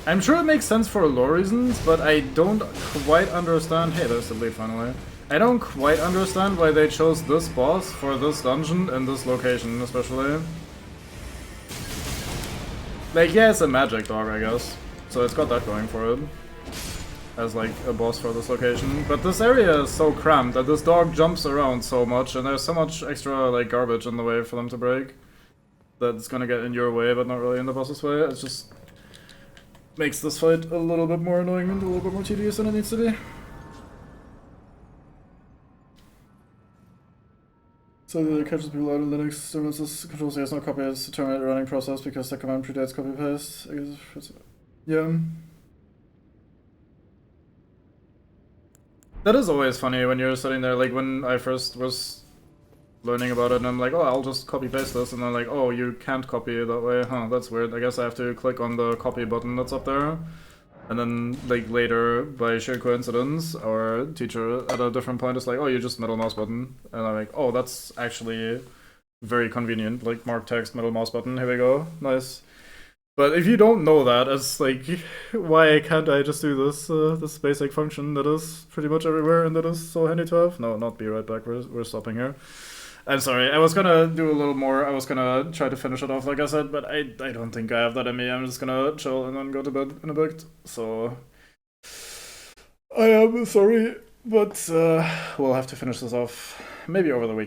I'm sure it makes sense for lore reasons, but I don't quite understand. Hey, there's the bleed finally. I don't quite understand why they chose this boss for this dungeon and this location, especially. Like, yeah, it's a magic dog, I guess, so it's got that going for it as like a boss for this location. But this area is so cramped that this dog jumps around so much, and there's so much extra like garbage in the way for them to break that it's gonna get in your way, but not really in the boss's way. It's just makes this fight a little bit more annoying and a little bit more tedious than it needs to be. So the other catches people out of Linux services controls has no copy as to terminate the running process because the command predates copy paste. I guess yeah. That is always funny when you're sitting there, like when I first was learning about it and I'm like, oh, I'll just copy paste this, and then like, oh, you can't copy it that way, huh, that's weird. I guess I have to click on the copy button that's up there. And then, like, later, by sheer coincidence, our teacher at a different point is like, oh, you just middle mouse button. And I'm like, oh, that's actually very convenient. Like, mark text, middle mouse button, here we go, nice. But if you don't know that, it's like, why can't I just do this this basic function that is pretty much everywhere and that is so handy to have? No, not be right back, we're stopping here. I'm sorry, I was gonna do a little more, I was gonna try to finish it off like I said, but I don't think I have that in me. I'm just gonna chill and then go to bed in a bit, so I am sorry, but we'll have to finish this off maybe over the weekend.